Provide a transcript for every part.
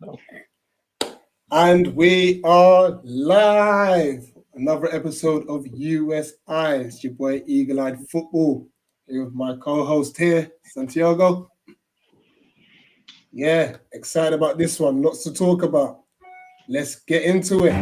So. And we are live. Another episode of US Eyes. Your boy Eagle Eyed Football. Here with my co-host here, Santiago. Yeah, excited about this one. Lots to talk about. Let's get into it.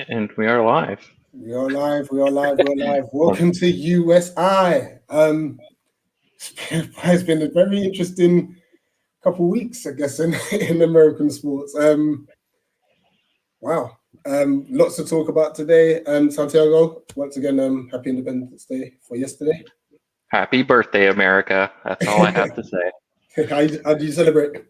And we are live. We are live. Welcome to USI. It's been a very interesting couple of weeks, I guess, in American sports. Wow. Lots to talk about today. Santiago, once again, happy Independence Day for yesterday. Happy birthday, America. That's all I have to say. How do you celebrate?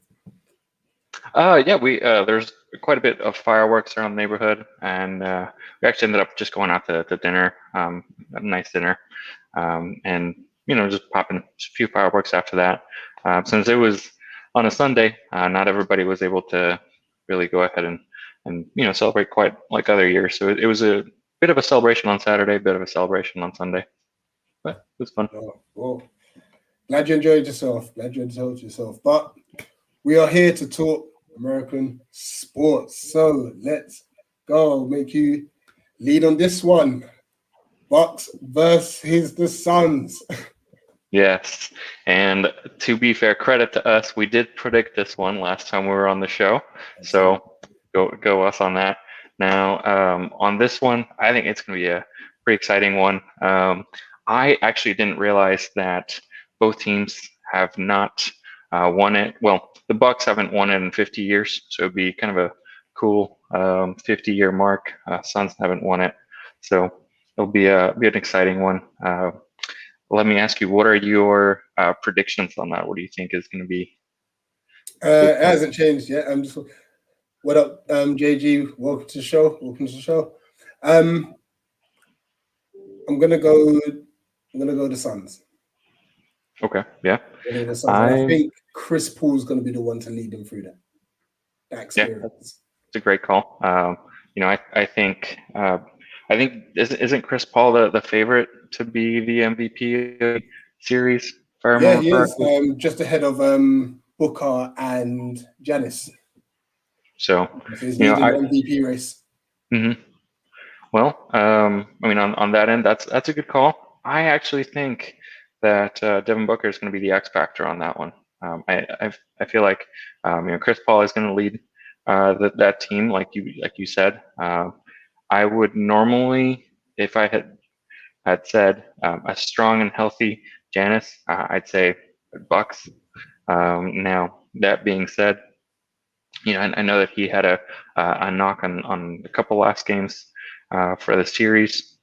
Yeah, we there's quite a bit of fireworks around the neighborhood, and we actually ended up just going out to dinner, a nice dinner, and just popping a few fireworks after that. Since it was on a Sunday, not everybody was able to really go ahead and celebrate quite like other years. So it was a bit of a celebration on Saturday, a bit of a celebration on Sunday, but it was fun. Oh, well, glad you enjoyed yourself. But we are here to talk American sports. So let's go. I'll make you lead on this one. Bucks versus the Suns. Yes, and to be fair, credit to us, we did predict this one last time we were on the show, so go us on that. Now, on this one, I think it's going to be a pretty exciting one. I actually didn't realize that both teams have not won it. Well, the Bucks haven't won it in 50 years, so it'd be kind of a cool 50-year mark. Suns haven't won it, so it'll be an exciting one. Let me ask you, what are your predictions on that? What do you think is going to be? It hasn't changed yet. What up, JG? Welcome to the show. I'm gonna go the Suns. Okay, yeah. I think Chris Paul's going to be the one to lead them through that experience. Yeah, it's a great call. I think isn't Chris Paul the favorite to be the MVP of the series? Yeah, he is. Just ahead of Booker and Giannis. So he's leading the MVP race. Mm-hmm. Well, on that end, that's a good call. I actually think that Devin Booker is going to be the X factor on that one. I feel like Chris Paul is going to lead that team, like you said. I would normally, if I had said a strong and healthy Giannis, I'd say Bucks. Now that being said, I know that he had a knock on a couple last games for the series,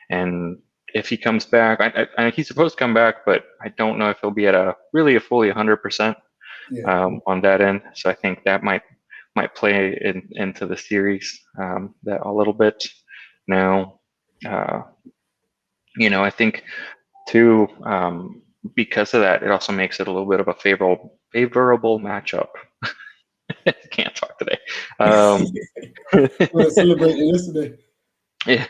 and if he comes back, I he's supposed to come back, but I don't know if he'll be at a fully 100% on that end. So I think that might play into the series that a little bit. Now, I think too, because of that, it also makes it a little bit of a favorable matchup. Can't talk today. We're celebrating yesterday. Yeah.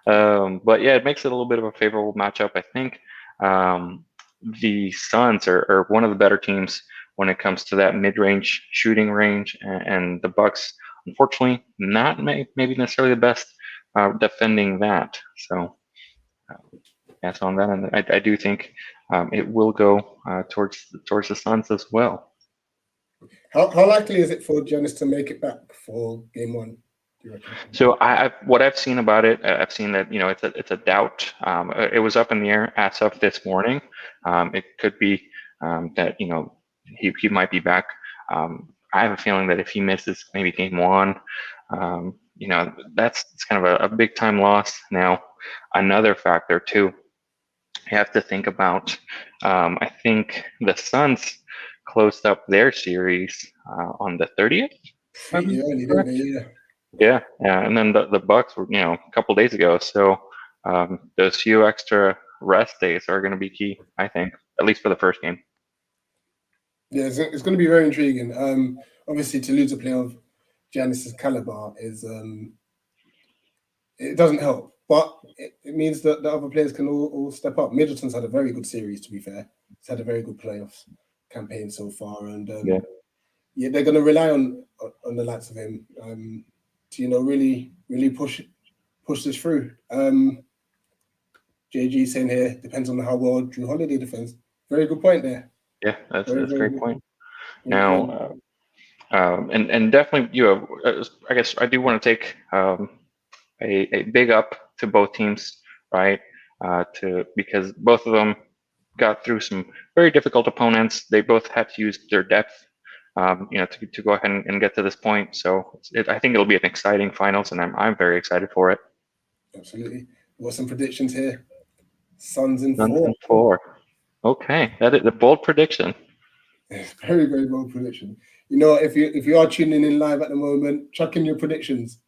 But yeah, it makes it a little bit of a favorable matchup. I think the Suns are one of the better teams when it comes to that mid-range shooting range, and the Bucks, unfortunately, not maybe necessarily the best defending that. So that's on that, and I do think it will go towards the Suns as well. How likely is it for Giannis to make it back for game one? So what I've seen about it, I've seen that it's a doubt. It was up in the air as of this morning. It could be that he might be back. I have a feeling that if he misses maybe game one, that's kind of a big time loss. Now, another factor too you have to think about. I think the Suns closed up their series on the 30th, if Pretty I'm early, didn't they? correct. Yeah. Yeah, and then the Bucks were, a couple days ago. So those few extra rest days are going to be key, I think, at least for the first game. Yeah, it's going to be very intriguing. Obviously, to lose a player of Giannis's caliber is it doesn't help, but it means that the other players can all step up. Middleton's had a very good series, to be fair. He's had a very good playoffs campaign so far, and Yeah, yeah, they're going to rely on the likes of him to really push this through. JG saying here depends on how well Drew Holiday defends. Very good point there. yeah, that's Very a very great good, point. good point. Now, and definitely, I guess I do want to take a big up to both teams, right? To because both of them got through some very difficult opponents. They both had to use their depth, to go ahead and get to this point. So I think it'll be an exciting finals, and I'm very excited for it. Absolutely. We've got some predictions here. Suns in Suns 4. in 4. Okay, that is a bold prediction. Very, very bold prediction. You know, if you are tuning in live at the moment, chuck in your predictions.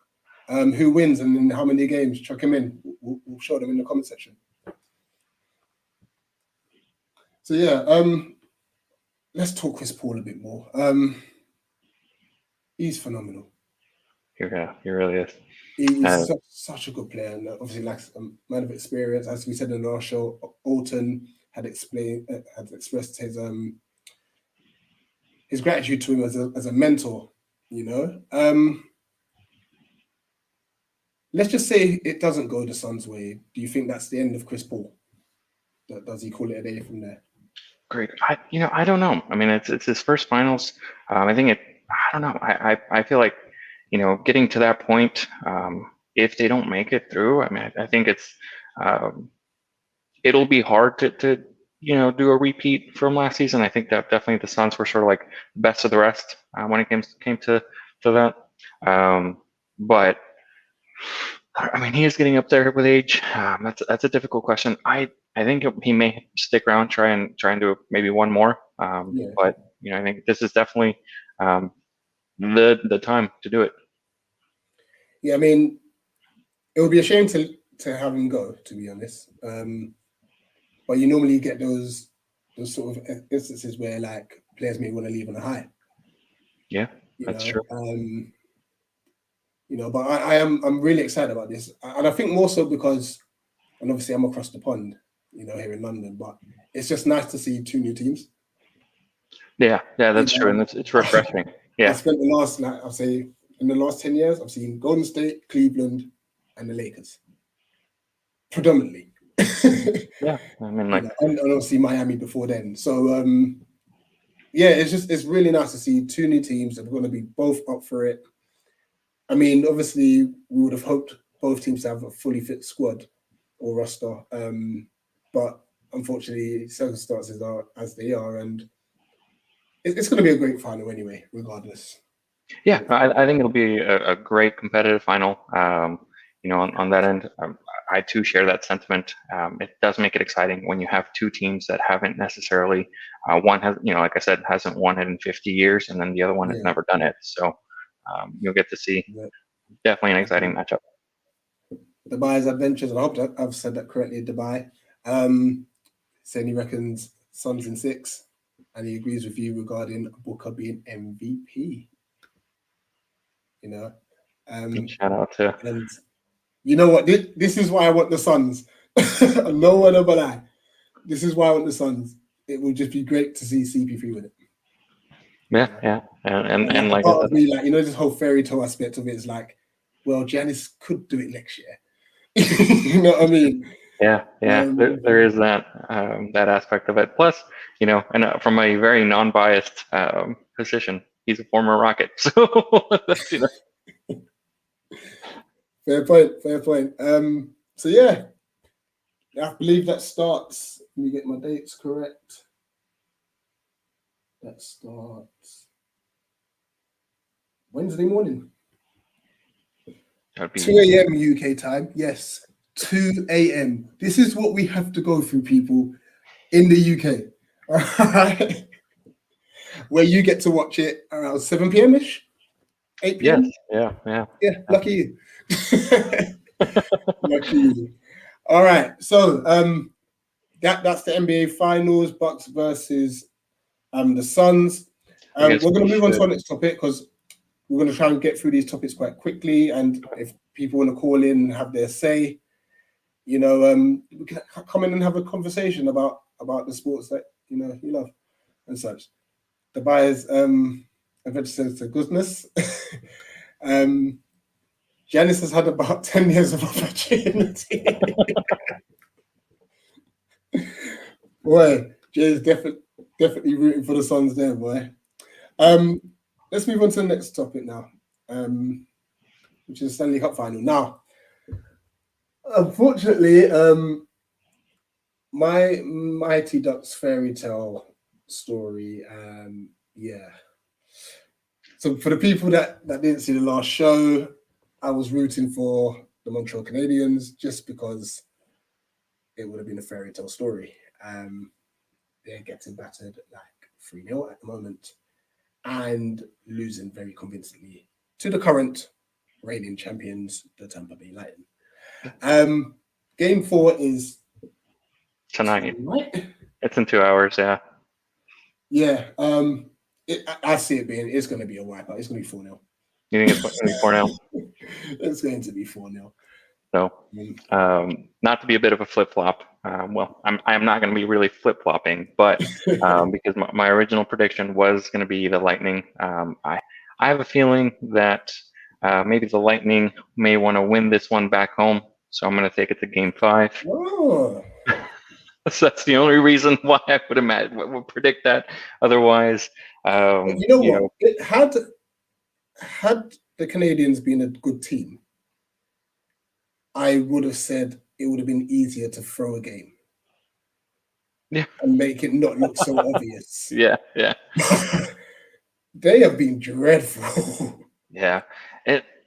Who wins and in how many games? Chuck them in. We'll show them in the comment section. So yeah, let's talk Chris Paul a bit more. He's phenomenal. Yeah, he really is. He's such a good player, and obviously lacks a man of experience. As we said in our show, Alton had expressed his gratitude to him as a mentor. You know, let's just say it doesn't go the Suns' way. Do you think that's the end of Chris Paul? Does he call it a day from there? Great. I don't know. I mean, it's his first finals. I think it. I don't know. I feel like, getting to that point, if they don't make it through, I mean, I think um, it'll be hard to do a repeat from last season. I think that definitely the Suns were sort of like best of the rest when it came to that. But I mean, he is getting up there with age. That's a difficult question. I think he may stick around, try and do maybe one more. Yeah, But I think this is definitely um, the time to do it. yeah. I mean, it would be a shame to have him go, to be honest. But you normally get those sort of instances where like players may want to leave on a high. Yeah, You that's know, true. but I'm really excited about this, and I think more so because, and obviously I'm across the pond, here in London, but it's just nice to see two new teams. Yeah, You that's true, and know, it's refreshing. I Yeah, spent the last, like I'll say, in the last 10 years, I've seen Golden State, Cleveland, and the Lakers predominantly. yeah. I mean, like, And obviously Miami before then. So yeah, it's really nice to see two new teams that are going to be both up for it. I mean, obviously, we would have hoped both teams to have a fully fit squad or roster, but unfortunately, circumstances are as they are, and it's going to be a great final anyway, regardless. yeah, I think it'll be a great competitive final. On that end, I too share that sentiment. It does make it exciting when you have two teams that haven't necessarily, one has, like I said, hasn't won it in 50 years, and then the other one has Yeah, never done it. So you'll get to see yeah. definitely an exciting matchup. Dubai's adventures, and I hope that I've said that correctly. Dubai, saying he reckons Suns in 6, and he agrees with you regarding Booker being MVP. You know, Shout out to and you know what? This is why I want the Suns. No one ever lie. This is why I want the Suns. It will just be great to see CP3 with it. yeah, You know? yeah, and And like a like I part said, of me, like this whole fairy tale aspect of it is like, well, Giannis could do it next year. You know what I mean? yeah, there is that aspect of it. Plus, and from a very non-biased position, he's a former Rocket, so that's Fair point. Fair point. So yeah, I believe that starts. Let me get my dates correct. That starts Wednesday morning, that'd 2 be a.m. UK time. Yes, 2 a.m. This is what we have to go through, people, in the UK. All right. Where you get to watch it around 7 p.m. ish, 8 Yes. p.m. Yeah. Yeah, lucky you. Lucky you. All right. So that's the NBA Finals, Bucks versus the Suns. I We're guess going we to move on to should. our next topic because we're going to try and get through these topics quite quickly. And if people want to call in and have their say, we can come in and have a conversation about the sports that you love and such. The buyers eventually says to goodness. Janice has had about 10 years of opportunity. Boy, Jay's definitely rooting for the Suns there, boy. Let's move on to the next topic now, which is the Stanley Cup Final. Now, unfortunately, my Mighty Ducks fairy tale story, yeah. So for the people that didn't see the last show, I was rooting for the Montreal Canadiens just because it would have been a fairy tale story. They're getting battered like 3-0 at the moment and losing very convincingly to the current reigning champions, the Tampa Bay Lightning. Game 4 is Tonight. tonight. It's in 2 hours. Yeah. Yeah. I see it being, it's going to be a wipeout. It's going to be 4-0. You think it's going to be 4-0? It's going to be 4-0. So, not to be a bit of a flip flop. Well, I'm not going to be really flip flopping, but because my original prediction was going to be the Lightning. I have a feeling that maybe the Lightning may want to win this one back home, so I'm going to take it to Game 5. Oh. So that's the only reason why I would predict that. Otherwise, You know what? It had the Canadians been a good team, I would have said it would have been easier to throw a game. Yeah. And make it not look so obvious. Yeah. They have been dreadful. Yeah.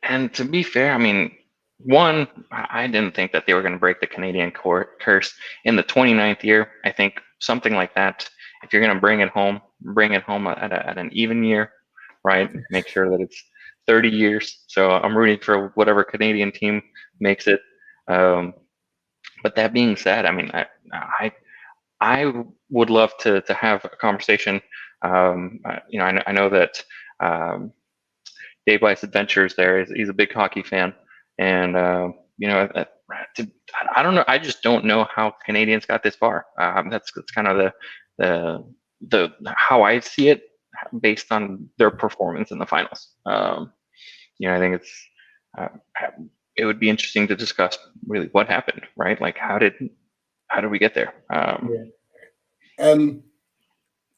And to be fair, I mean, one, I didn't think that they were going to break the Canadian curse in the 29th year. I think something like that, if you're going to bring it home at an even year, right? Make sure that it's 30 years. So I'm rooting for whatever Canadian team makes it. But that being said, I mean, I would love to have a conversation. I know that Dave Weiss Adventures there he's a big hockey fan, and I don't know. I just don't know how Canadians got this far. That's kind of the how I see it based on their performance in the finals. I think uh, it would be interesting to discuss really what happened, right? Like how did we get there?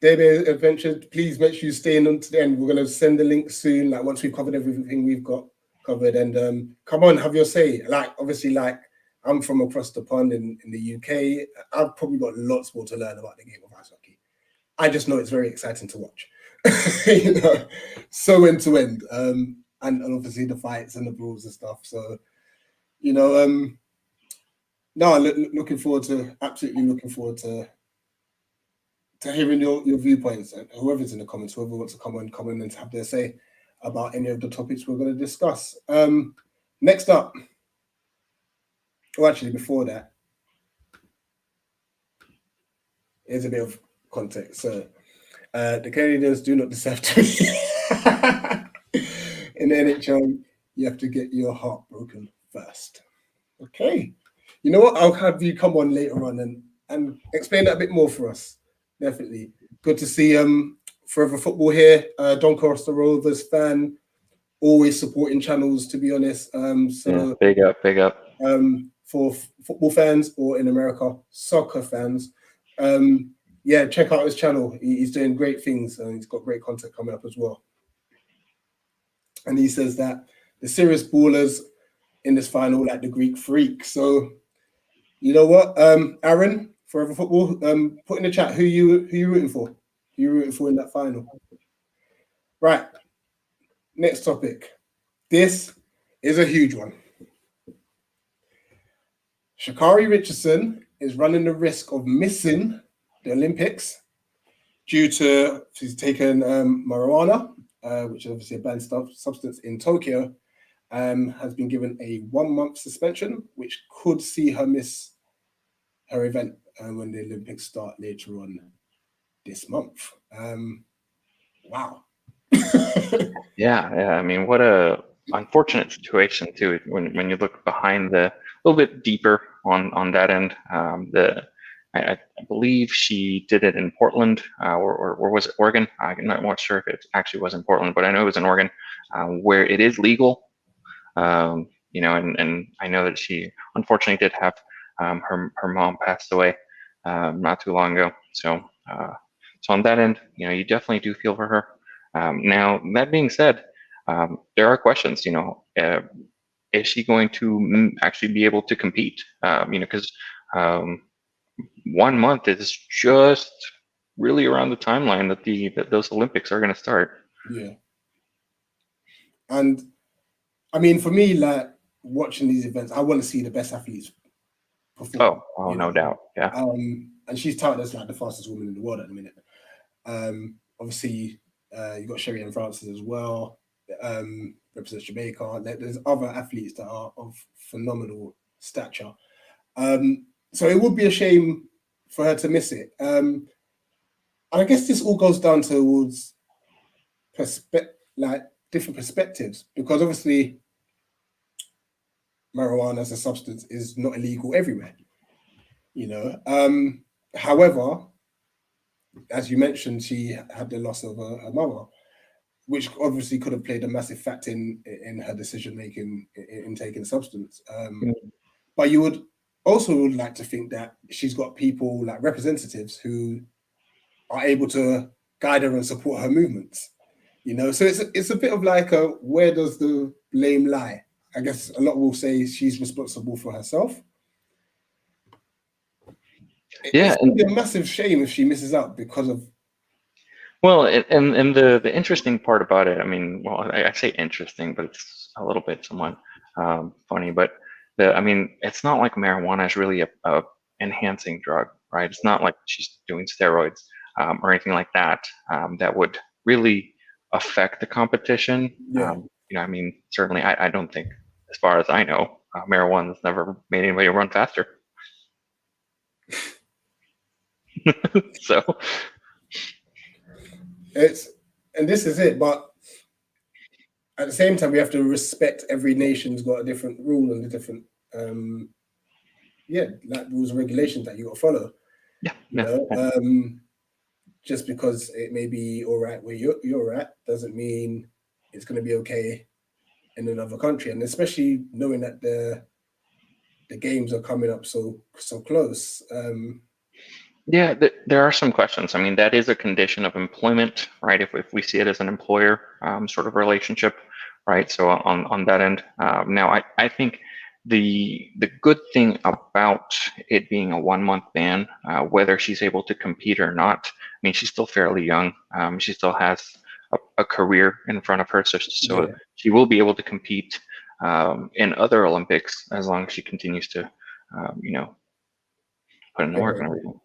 David Adventures, please make sure you stay in to the end. We're going to send the link soon, like once we've covered everything we've got covered. And come on, have your say. Like, obviously, like I'm from across the pond in the UK. I've probably got lots more to learn about the game of ice hockey. I just know it's very exciting to watch. So end to end. And obviously the fights and the brawls and stuff. So, no, absolutely looking forward to hearing your viewpoints, and whoever's in the comments, whoever wants to come in and have their say about any of the topics we're going to discuss. Next up, actually before that, here's a bit of context. So the Canadians do not deserve to in the NHL. You have to get your heart broken first. Okay, you know what? I'll have you come on later on and explain that a bit more for us. Definitely. Good to see Forever Football here. Doncaster Rovers fan, always supporting channels, to be honest. Yeah, big up. For football fans, or in America, soccer fans, check out his channel. He's doing great things and he's got great content coming up as well. And he says that the serious ballers in this final like the Greek freak. So, you know what, Aaron, Forever Football, put in the chat who you rooting for. Who you rooting for in that final? Right. Next topic. This is a huge one. Sha'Carri Richardson is running the risk of missing the Olympics due to she's taken marijuana, which is obviously a banned substance in Tokyo, has been given a 1 month suspension, which could see her miss her event when the Olympics start later on this month. Wow. Yeah. I mean, what a unfortunate situation too. When you look behind a little bit deeper on that end, I believe she did it in Portland, or was it Oregon? I'm not sure if it actually was in Portland, but I know it was in Oregon, where it is legal. And I know that she unfortunately did have her mom passed away not too long ago. So on that end, you definitely do feel for her. Now that being said, there are questions. Is she going to actually be able to compete? Because 1 month is just really around the timeline that those Olympics are going to start. Yeah. And I mean, for me, like watching these events, I want to see the best athletes perform. Oh, no doubt. Yeah. And she's touted as like the fastest woman in the world at the minute. Obviously, you got Sherry Ann Francis as well, represents Jamaica. There's other athletes that are of phenomenal stature. So it would be a shame for her to miss it. And I guess this all goes down towards different perspectives, because obviously marijuana as a substance is not illegal everywhere. However, as you mentioned, she had the loss of her mother, which obviously could have played a massive factor in her decision making in taking substance. But you would also like to think that she's got people like representatives who are able to guide her and support her movements. So it's a bit of like where does the blame lie? I guess a lot will say she's responsible for herself. Yeah, it's going to be a massive shame if she misses out because of. Well, and the interesting part about it, I mean, well, I say interesting, but it's a little bit somewhat funny. But it's not like marijuana is really a enhancing drug, right? It's not like she's doing steroids or anything like that that would really affect the competition. Yeah. Certainly, I don't think, as far as I know, marijuana's never made anybody run faster. So. And this is it, but at the same time, we have to respect every nation's got a different rule and a different, like rules and regulations that you got to follow. Yeah. Just because it may be all right where you're at doesn't mean it's going to be okay in another country, and especially knowing that the games are coming up so close. Yeah, there are some questions. I mean, that is a condition of employment, right? If we see it as an employer sort of relationship, right? So on that end, now I think the good thing about it being a 1 month ban, whether she's able to compete or not, I mean, she's still fairly young. She still has a career in front of her, so Yeah. she will be able to compete in other Olympics as long as she continues to, put in the work and everything.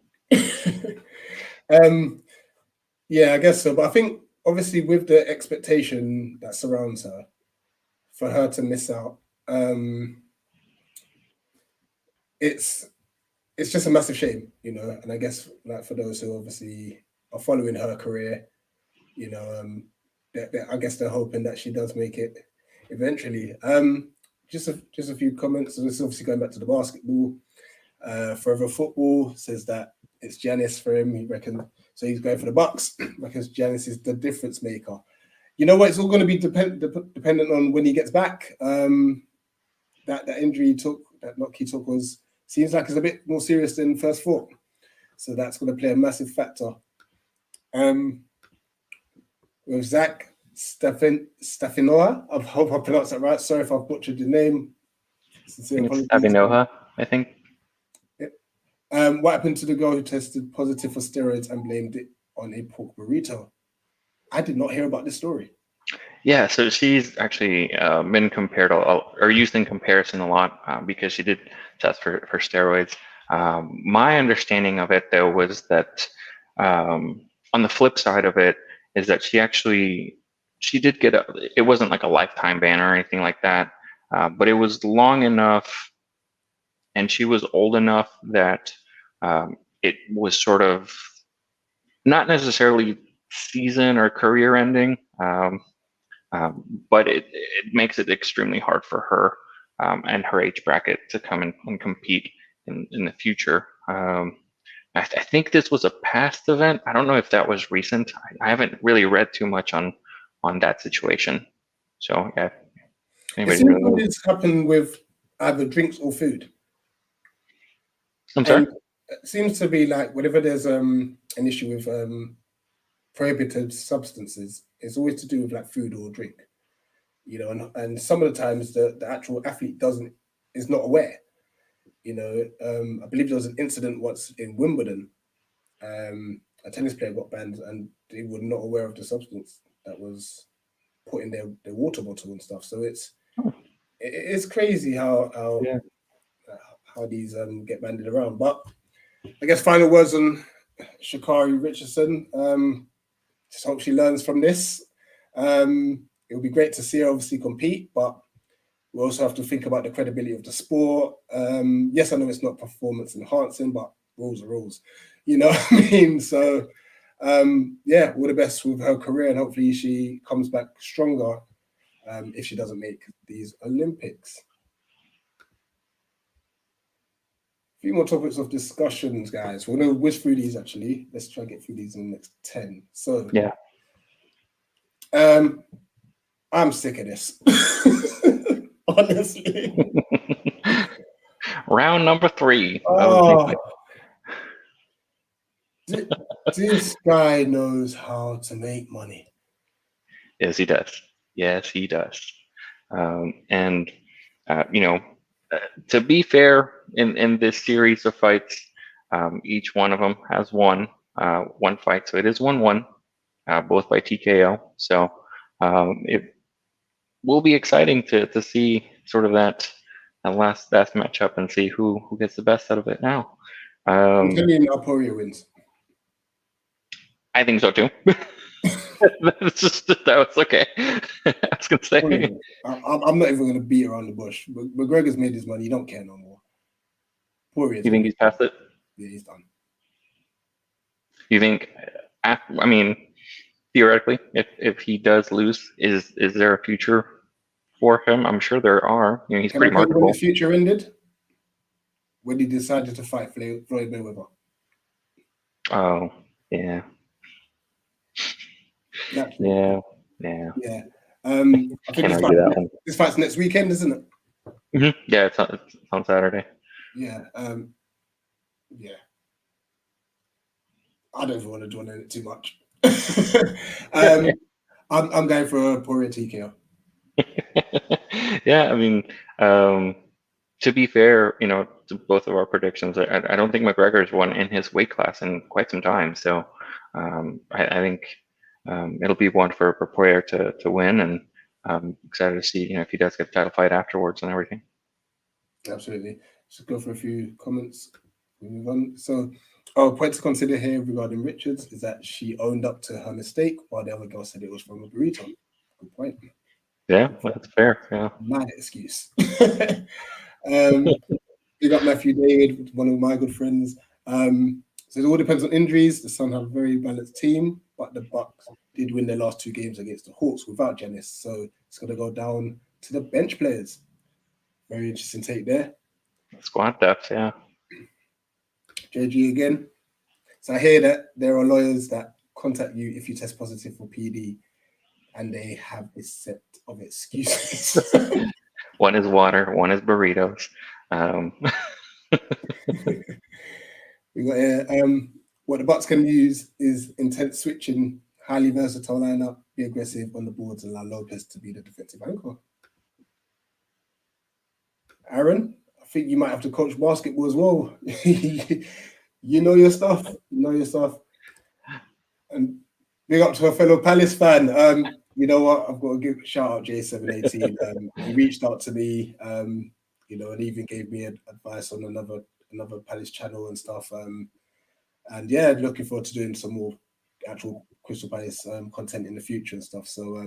Yeah, I guess so. But I think obviously with the expectation that surrounds her, for her to miss out, it's just a massive shame, And I guess like for those who obviously are following her career, I guess they're hoping that she does make it eventually. Just a few comments. So this is obviously going back to the basketball. Forever Football says that it's Giannis for him. He reckons so. He's going for the Bucks because Giannis is the difference maker. You know what? It's all going to be dependent on when he gets back. That injury he took, that knock he took, seems like it's a bit more serious than first thought. So that's going to play a massive factor. With Zach Stefanoa, I hope I pronounced that right. Sorry if I've butchered your name. Stefanoa, I think. What happened to the girl who tested positive for steroids and blamed it on a pork burrito? I did not hear about this story. Yeah, so she's actually been compared or used in comparison a lot because she did test for steroids. My understanding of it, though, was that on the flip side of it is that she did get it wasn't like a lifetime ban or anything like that, but it was long enough, and she was old enough that it was sort of not necessarily season or career ending, but it makes it extremely hard for her and her age bracket to come and compete in the future. I think this was a past event. I don't know if that was recent. I haven't really read too much on that situation. So yeah, It anybody seems really like knows. it's happened with either drinks or food. I'm sorry. And it seems to be like whenever there's an issue with prohibited substances, it's always to do with like food or drink. And some of the times the actual athlete is not aware. I believe there was an incident once in Wimbledon. A tennis player got banned and they were not aware of the substance that was put in their water bottle and stuff. So it's crazy Yeah. how these get banded around. But I guess final words on Sha'Carri Richardson. Just hope she learns from this. It would be great to see her obviously compete, but we also have to think about the credibility of the sport. Yes, I know it's not performance enhancing, but rules are rules. You know what I mean? So, yeah, all the best with her career, and hopefully she comes back stronger if she doesn't make these Olympics. A few more topics of discussions, guys. We're going to whiz through these, actually. Let's try and get through these in the next 10. So, Yeah. I'm sick of this. Honestly. Round number 3. Oh, this guy knows how to make money. Yes, he does. Yes, he does. And to be fair, in this series of fights, each one of them has won one fight, so it is 1-1, both by TKO. So it will be exciting to see sort of that last matchup and see who gets the best out of it now. I'm telling you now, Poirier wins. I think so too. That's just that was okay. I was gonna say. I'm not even going to beat around the bush. McGregor's made his money. You don't care no more. Poirier's You think he's past it? Yeah, he's done. You think? I mean, theoretically, if he does lose, is there a future for him? I'm sure there are. He's Can pretty I tell you when marketable. the future ended? When he decided to fight Floyd Mayweather. Oh, yeah. Naturally. Yeah. Yeah. I think Can't argue that one. this fight's next weekend, isn't it? Mm-hmm. Yeah, it's on Saturday. Yeah. Yeah. I don't even want to dwell on it too much. I'm going for a Poirier TKO. Yeah, I mean, to be fair, to both of our predictions, I don't think McGregor's won in his weight class in quite some time. So I think it'll be one for Poirier to win, and I'm excited to see if he does get the title fight afterwards and everything. Absolutely. Just go for a few comments. We move on. So, point to consider here regarding Richards is that she owned up to her mistake, while the other girl said it was from a burrito. Good point. Yeah, that's fair. Yeah. Mad excuse. Big up Matthew David, one of my good friends. So it all depends on injuries. The Sun have a very balanced team, but the Bucks did win their last 2 games against the Hawks without Janice. So it's going to go down to the bench players. Very interesting take there. Squad depth, yeah. JG again. So I hear that there are lawyers that contact you if you test positive for PD, and they have this set of excuses. One is water, one is burritos. We got here. What the Bucks can use is intense switching, highly versatile lineup, be aggressive on the boards, and allow Lopez to be the defensive anchor. Aaron, I think you might have to coach basketball as well. You know your stuff. And big up to a fellow Palace fan. You know what? I've got to give a shout out J718. He reached out to me you know, and even gave me advice on another Palace channel and stuff. And yeah, looking forward to doing some more actual Crystal Palace content in the future and stuff. So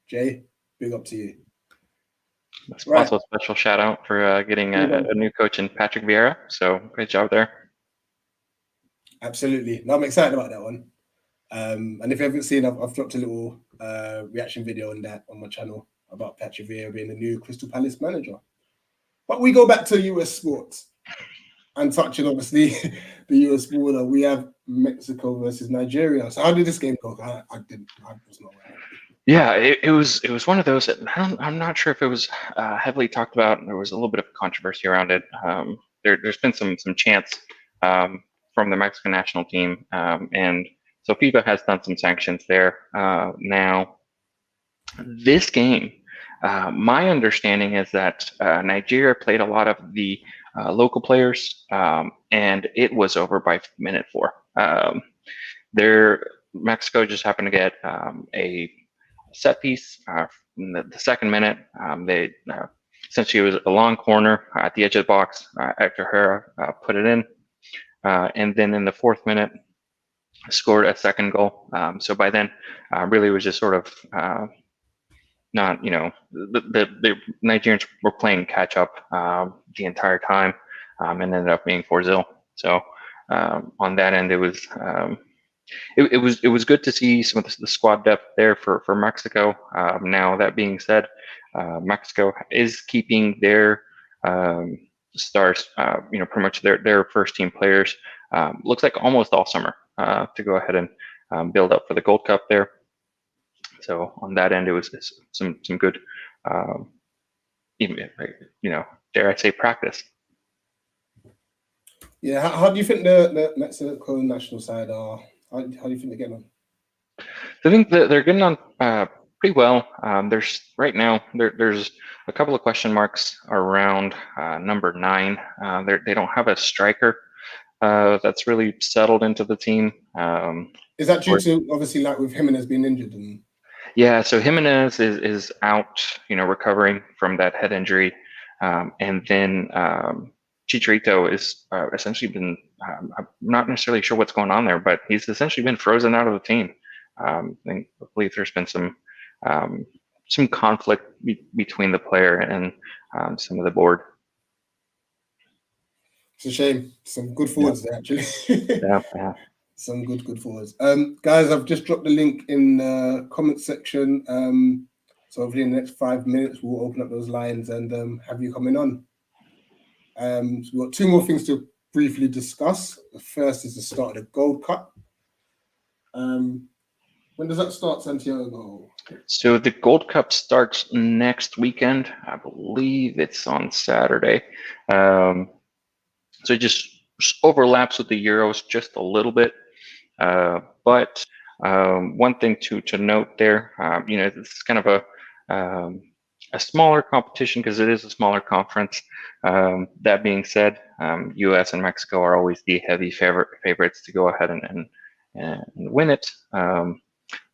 Jay, big up to you. Right. Also a special shout out for getting a new coach in Patrick Vieira. So great job there. Absolutely. No, I'm excited about that one. And if you haven't seen, I've dropped a little reaction video on that on my channel about Patrick Vieira being the new Crystal Palace manager. But we go back to US sports and touching obviously the US border. We have Mexico versus Nigeria. So how did this game go? I was not aware. Yeah, it was one of those that I'm not sure if it was heavily talked about. There was a little bit of controversy around it. There's been some chants from the Mexican national team, and so FIFA has done some sanctions there. Now, this game, my understanding is that Nigeria played a lot of the local players, and it was over by minute 4. Mexico just happened to get a set piece in the 2nd minute. They essentially, it was a long corner at the edge of the box. Hector Herrera put it in, and then in the 4th minute, scored a 2nd goal. So by then, really, it was just sort of not, the Nigerians were playing catch up the entire time, and ended up being 4-0. So on that end, it was. It was good to see some of the squad depth there for Mexico. Now that being said, Mexico is keeping their stars, pretty much their first team players. Looks like almost all summer to go ahead and build up for the Gold Cup there. So on that end, it was some good, even dare I say, practice. Yeah, how do you think the Mexico national side are? How do you think they're getting on? I think that they're getting on pretty well. There's right now there's a couple of question marks around number 9. They don't have a striker that's really settled into the team. Is that due to obviously like with Jimenez being injured? Yeah, so Jimenez is out, recovering from that head injury, and then Chicharito is essentially been. I'm not necessarily sure what's going on there, but he's essentially been frozen out of the team. I believe there's been some conflict between the player and some of the board. It's a shame. Some good forwards there, actually. Yeah. Some good forwards. Guys, I've just dropped the link in the comment section. So hopefully in the next 5 minutes, we'll open up those lines and have you coming on. So we've got 2 more things to briefly discuss. The first is the start of the Gold Cup. When does that start, Santiago? So the Gold Cup starts next weekend. I believe it's on Saturday. So it just overlaps with the Euros just a little bit. But one thing to note there, this is kind of a smaller competition because it is a smaller conference. That being said, U.S. and Mexico are always the heavy favorites to go ahead and win it.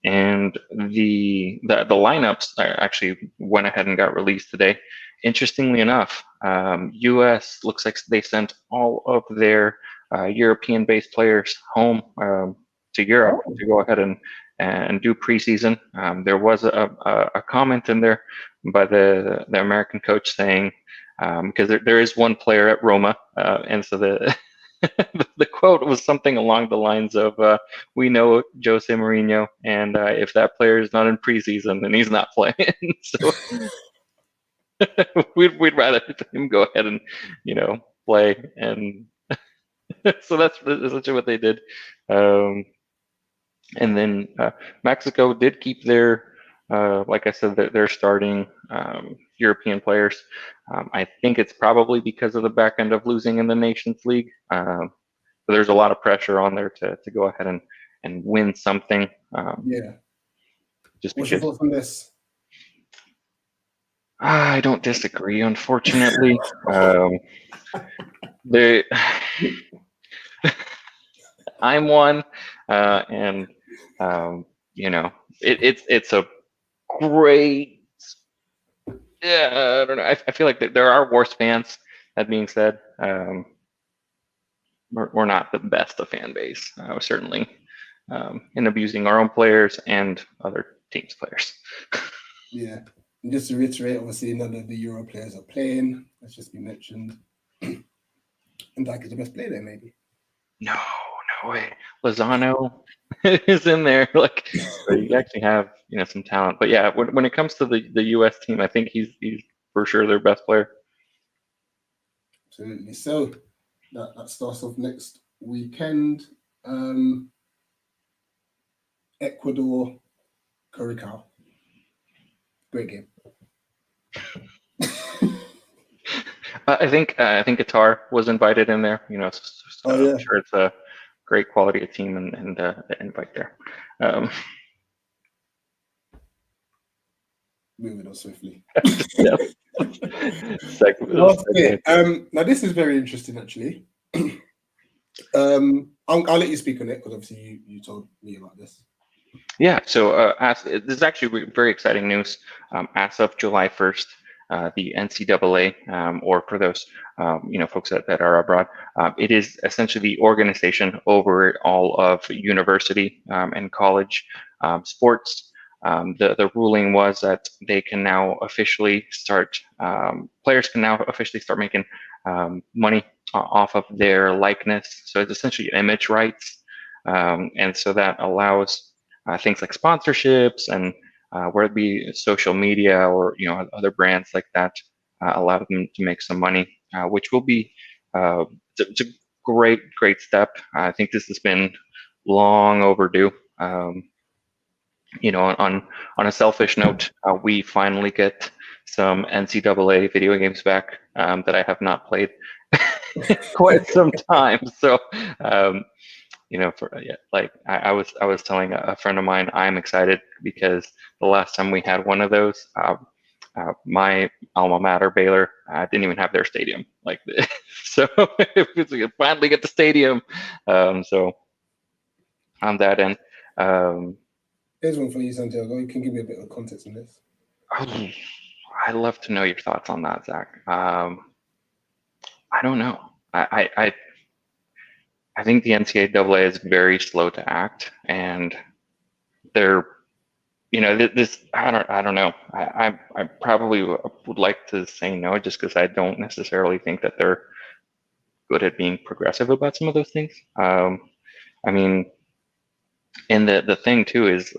And the lineups actually went ahead and got released today. Interestingly enough, U.S. looks like they sent all of their European-based players home to Europe to go ahead and do preseason. There was a comment in there by the American coach saying, because there is one player at Roma, and so the the quote was something along the lines of, "We know Jose Mourinho, and if that player is not in preseason, then he's not playing." So we'd rather him go ahead and play, and so that's essentially what they did. And then Mexico did keep their, like I said, their starting European players. I think it's probably because of the back end of losing in the Nations League. But there's a lot of pressure on there to go ahead and win something. Yeah. Just What's your thoughts on this? I don't disagree, unfortunately. I'm one, and it's a great Yeah, I don't know. I feel like there are worse fans. That being said, we're not the best of fan base. Certainly in abusing our own players and other teams' players. Yeah. And just to reiterate, obviously none of the Euro players are playing. That's just been mentioned. And Dyke is the best player there, maybe. No, no way. Lozano is in there. Like, so you actually have some talent. But yeah, when it comes to the U.S. team, I think he's for sure their best player. Absolutely. So that starts off next weekend. Ecuador, Curacao. Great game. I think Qatar was invited in there. Oh I'm yeah. sure it's a great quality of team and the invite there. Moving on swiftly. Yeah. Last bit. Now this is very interesting, actually. I'll let you speak on it because obviously you told me about this. Yeah, so this is actually very exciting news. As of July 1st, the NCAA, or for those folks that are abroad, it is essentially the organization over all of university and college sports. The ruling was that they can now officially start, players can now officially start making money off of their likeness. So it's essentially image rights, and so that allows things like sponsorships and whether it be social media or other brands like that, allow them to make some money, which will be it's a great step. I think this has been long overdue. On a selfish note, we finally get some NCAA video games back that I have not played in quite some time. So like I was telling a friend of mine, I'm excited because the last time we had one of those, my alma mater, Baylor, didn't even have their stadium. Like, so we finally get the stadium. So on that end, Here's one for you, Santiago. You can give me a bit of context on this. I'd love to know your thoughts on that, Zach. I don't know. I think the NCAA is very slow to act, and they're this I don't know. I probably would like to say no just because I don't necessarily think that they're good at being progressive about some of those things. I mean, and the thing too is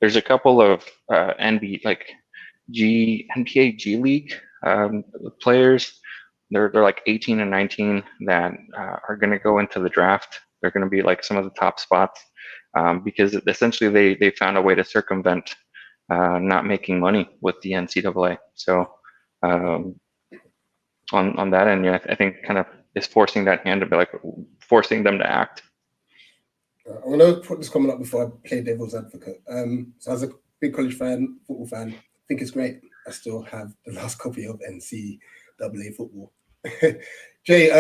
there's a couple of NBA like NBA G League players. They're like 18 and 19 that are going to go into the draft. They're going to be like some of the top spots because essentially they found a way to circumvent not making money with the NCAA. So on that end, I think kind of is forcing that hand to be like forcing them to act. I'm going to put this comment up before I play devil's advocate. So as a big college fan, football fan, I think it's great. I still have the last copy of NCAA football. Jay,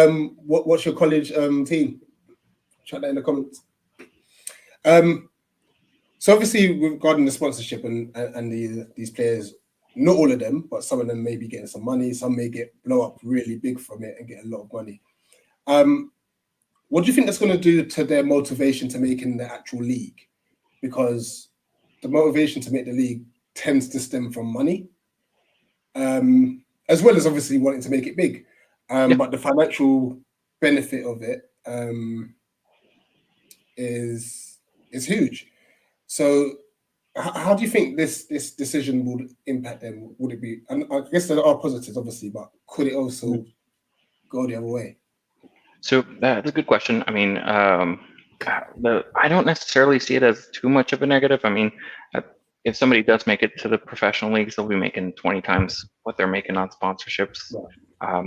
what's your college team? Chat that in the comments. So obviously regarding the sponsorship and these players, not all of them, but some of them may be getting some money. Some may blow up really big from it and get a lot of money. What do you think that's going to do to their motivation to making the actual league? Because the motivation to make the league tends to stem from money, as well as obviously wanting to make it big. But the financial benefit of it is huge. So how do you think this decision would impact them? Would it be, and I guess there are positives, obviously, but could it also go the other way? So that's a good question. I mean, I don't necessarily see it as too much of a negative. I mean, if somebody does make it to the professional leagues, they'll be making 20 times what they're making on sponsorships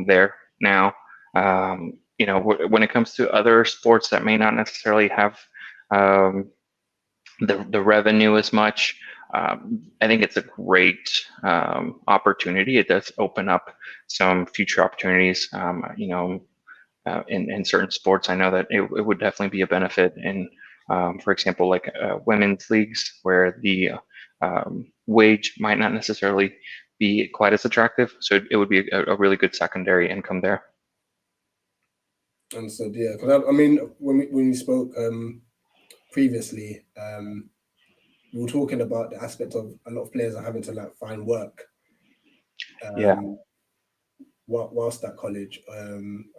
there now. When it comes to other sports that may not necessarily have the revenue as much, I think it's a great opportunity. It does open up some future opportunities. In certain sports, I know that it would definitely be a benefit in, for example, like women's leagues where the wage might not necessarily be quite as attractive. So it would be a really good secondary income there. And so yeah, because I mean, when we spoke previously, we were talking about the aspect of a lot of players are having to like find work. Yeah. Whilst at college, I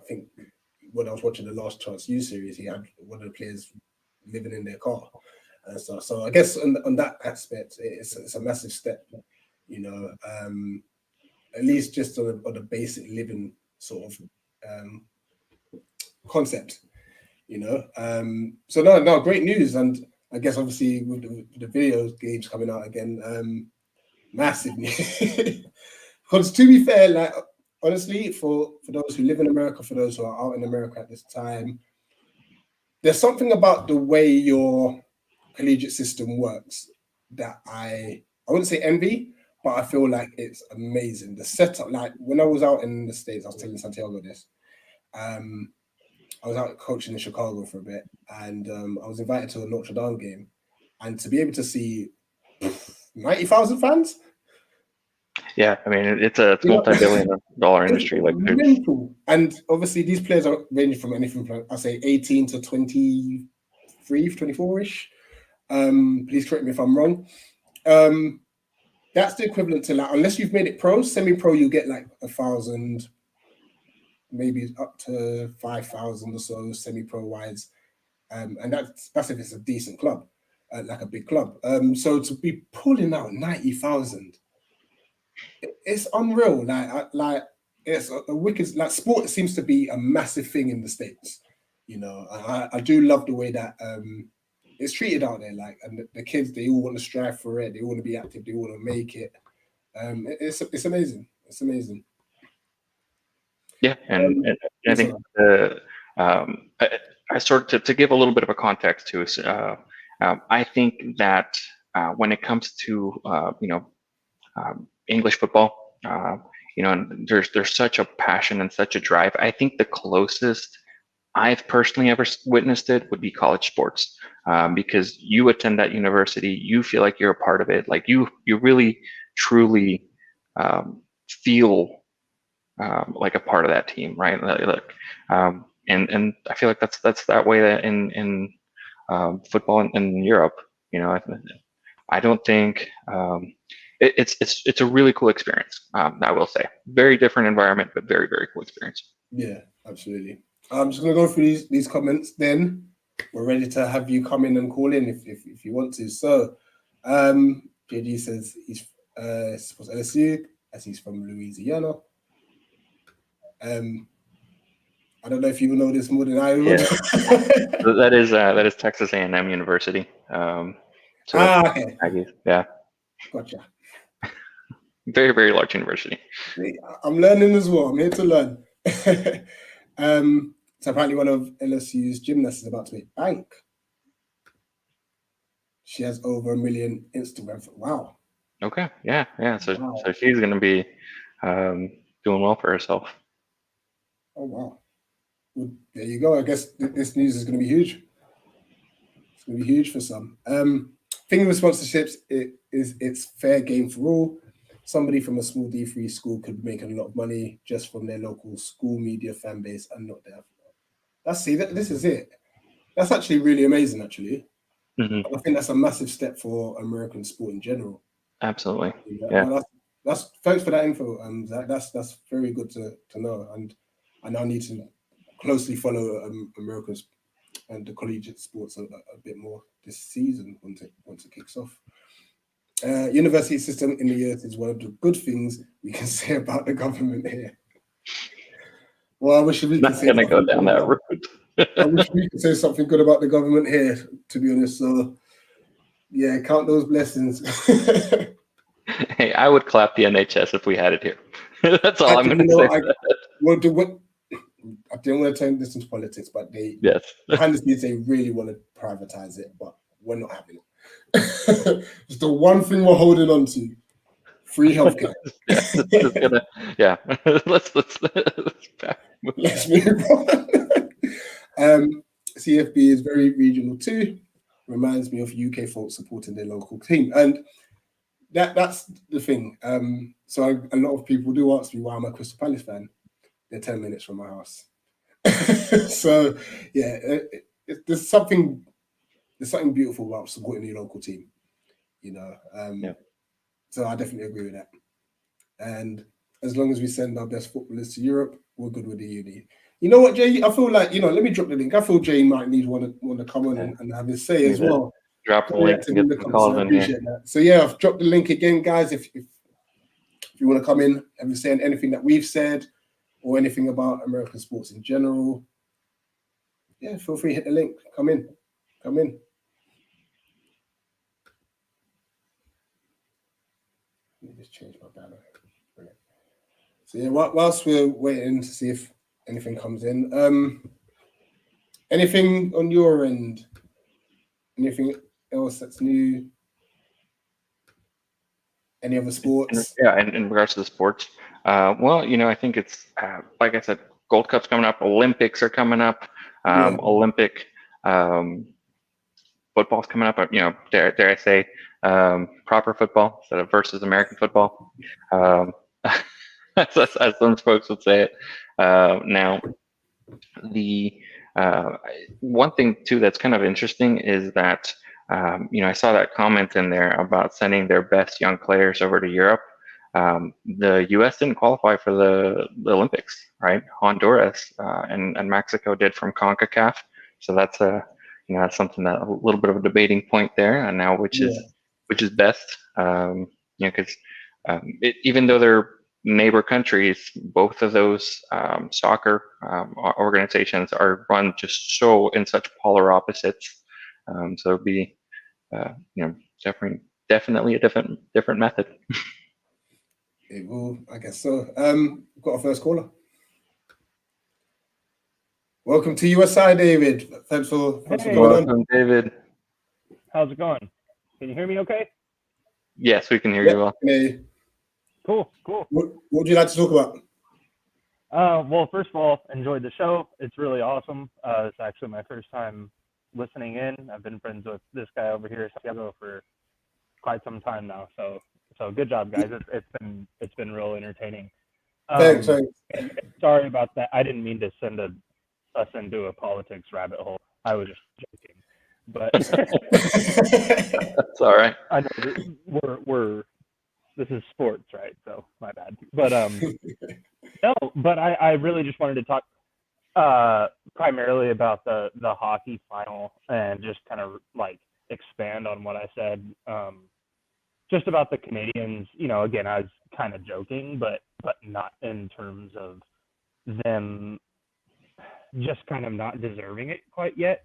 think when I was watching the Last Chance U series, he had one of the players living in their car. So I guess on that aspect, it's a massive step, you know, at least just on a basic living sort of concept, you know. So no, great news. And I guess obviously with the video games coming out again, massive news. Because to be fair, like honestly, for those who live in America, for those who are out in America at this time, there's something about the way your collegiate system works that I wouldn't say envy, but I feel like it's amazing. The setup, like when I was out in the States, I was telling Santiago this. I was out coaching in Chicago for a bit, and I was invited to a Notre Dame game, and to be able to see 90,000 fans. Yeah, I mean it's a multi-billion-dollar industry. Like mental. And obviously these players are ranging from anything from I say 18 to 23, 24-ish. Please correct me if I'm wrong. That's the equivalent to like, unless you've made it pro, semi-pro, you get like 1,000, maybe up to 5,000 or so, semi-pro wise. And that's if it's a decent club, like a big club. So to be pulling out 90,000, it's unreal. Like it's a wicked. Like sport seems to be a massive thing in the States. You know, I do love the way that it's treated out there. Like, and the kids, they all want to strive for it. They all want to be active. They want to make it. It's amazing. It's amazing. Yeah, and I think I sort of to give a little bit of a context to us. I think that when it comes to English football, and there's such a passion and such a drive. I think the closest I've personally ever witnessed it would be college sports, because you attend that university, you feel like you're a part of it, like you really truly feel like a part of that team, right? And I feel like that's that way in football in Europe. You know, I don't think it's a really cool experience. I will say, very different environment, but very very cool experience. Yeah, absolutely. I'm just gonna go through these comments. Then we're ready to have you come in and call in if you want to. So, JD says he's supposed LSU as he's from Louisiana. I don't know if you know this more than I would. Yeah. that is Texas A&M University. Okay. Yeah. Gotcha. Very, very large university. I'm learning as well. I'm here to learn. So apparently one of LSU's gymnasts is about to make bank. She has over 1 million Instagram. Wow. Okay. Yeah. So she's going to be doing well for herself. Oh, wow. Well, there you go. I guess this news is going to be huge. It's going to be huge for some. Thing with sponsorships, it's fair game for all. Somebody from a small D3 school could make a lot of money just from their local school media fan base and not their. This is it. That's actually really amazing, actually. Mm-hmm. I think that's a massive step for American sport in general. Absolutely. Yeah. Well, that's thanks for that info. Zach. That's very good to know. And I now need to closely follow America's and the collegiate sports a bit more this season once it kicks off. University system in the US is one of the good things we can say about the government here. Well, I wish we could say something go down that route. I wish we could say something good about the government here, to be honest. So, yeah, count those blessings. Hey, I would clap the NHS if we had it here. That's all I'm going to say. I didn't want to turn this into politics, but behind the scenes, they really want to privatize it, but we're not having it. It's the one thing we're holding on to: free healthcare. Let's move on. CFB is very regional too. Reminds me of UK folks supporting their local team, and that's the thing. So a lot of people do ask me why I'm a Crystal Palace fan. They're 10 minutes from my house. So yeah, there's something beautiful about supporting your local team. You know, Yeah. so I definitely agree with that. And as long as we send our best footballers to Europe, we're good with the uni. You know what, Jay? I feel like, let me drop the link. I feel Jay might want to come on Yeah. and have his say Need as to well. drop the link and Interacting get in the some comments, calls I in here. appreciate that. So yeah, I've dropped the link again, guys. If you want to come in and be saying anything that we've said or anything about American sports in general, yeah, feel free to hit the link. Come in. Come in. Let me just change my banner. Brilliant. So yeah, whilst we're waiting to see if anything comes in, anything on your end? Anything else that's new? Any other sports? Yeah, in regards to the sports, well, I think it's like I said, Gold Cup's coming up, Olympics are coming up, Yeah. Olympic football's coming up. Dare I say, proper football instead of versus American football, as some folks would say it. Now, the one thing too that's kind of interesting is that I saw that comment in there about sending their best young players over to Europe. The U.S. didn't qualify for the Olympics, right? Honduras and Mexico did from CONCACAF, so that's something that a little bit of a debating point there. And now Yeah. which is best? Because even though they're neighbor countries, both of those soccer organizations are run just so in such polar opposites. So it'd be, definitely a different method. It will, I guess so. We've got our first caller. Welcome to USI, David. Thanks for Hey, coming on. Welcome, David. how's it going? Can you hear me okay? Yes, we can hear Yep. you well. Hey, Cool. what would you like to talk about? Well, first of all, enjoyed the show. It's really awesome. It's actually my first time listening in. I've been friends with this guy over here, Santiago, for quite some time now. So good job, guys. It's been real entertaining. Thanks. And sorry about that. I didn't mean to send us into a politics rabbit hole. I was just joking. But That's all right. I know we're this is sports, right? So my bad. But no, but I really just wanted to talk primarily about the hockey final and just kind of like expand on what I said. Just about the Canadians, again, I was kind of joking, but not in terms of them just kind of not deserving it quite yet.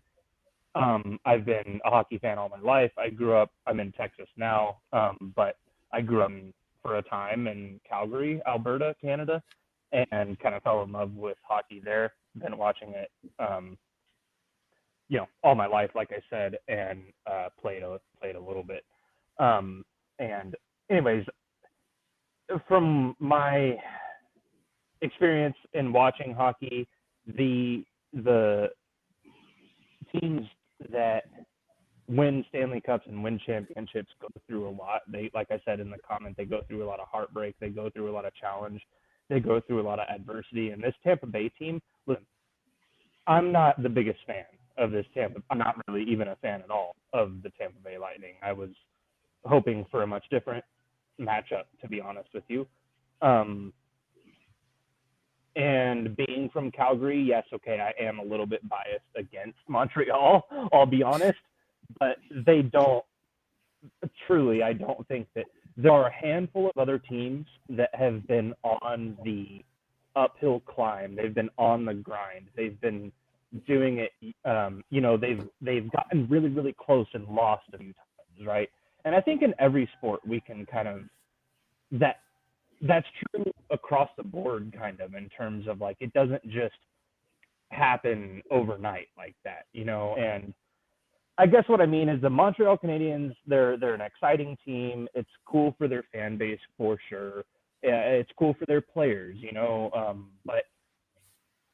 I've been a hockey fan all my life. I'm in Texas now, but I grew up for a time in Calgary, Alberta, Canada, and kind of fell in love with hockey there. Been watching it, all my life, like I said, and played a little bit. And anyways, from my experience in watching hockey, the teams that win Stanley Cups and win championships go through a lot. They, like I said in the comment, they go through a lot of heartbreak. They go through a lot of challenge. They go through a lot of adversity. And this Tampa Bay team, listen, I'm not the biggest fan of this Tampa. I'm not really even a fan at all of the Tampa Bay Lightning. I was hoping for a much different matchup, to be honest with you. And being from Calgary, yes, okay, I am a little bit biased against Montreal, I'll be honest, but they don't, truly, I don't think that there are a handful of other teams that have been on the uphill climb. They've been on the grind. They've been doing it, they've gotten really, really close and lost a few times, right? And I think in every sport we can kind of, that's true across the board, kind of, in terms of like it doesn't just happen overnight like that, And I guess what I mean is the Montreal Canadiens, they're an exciting team. It's cool for their fan base for sure. It's cool for their players, but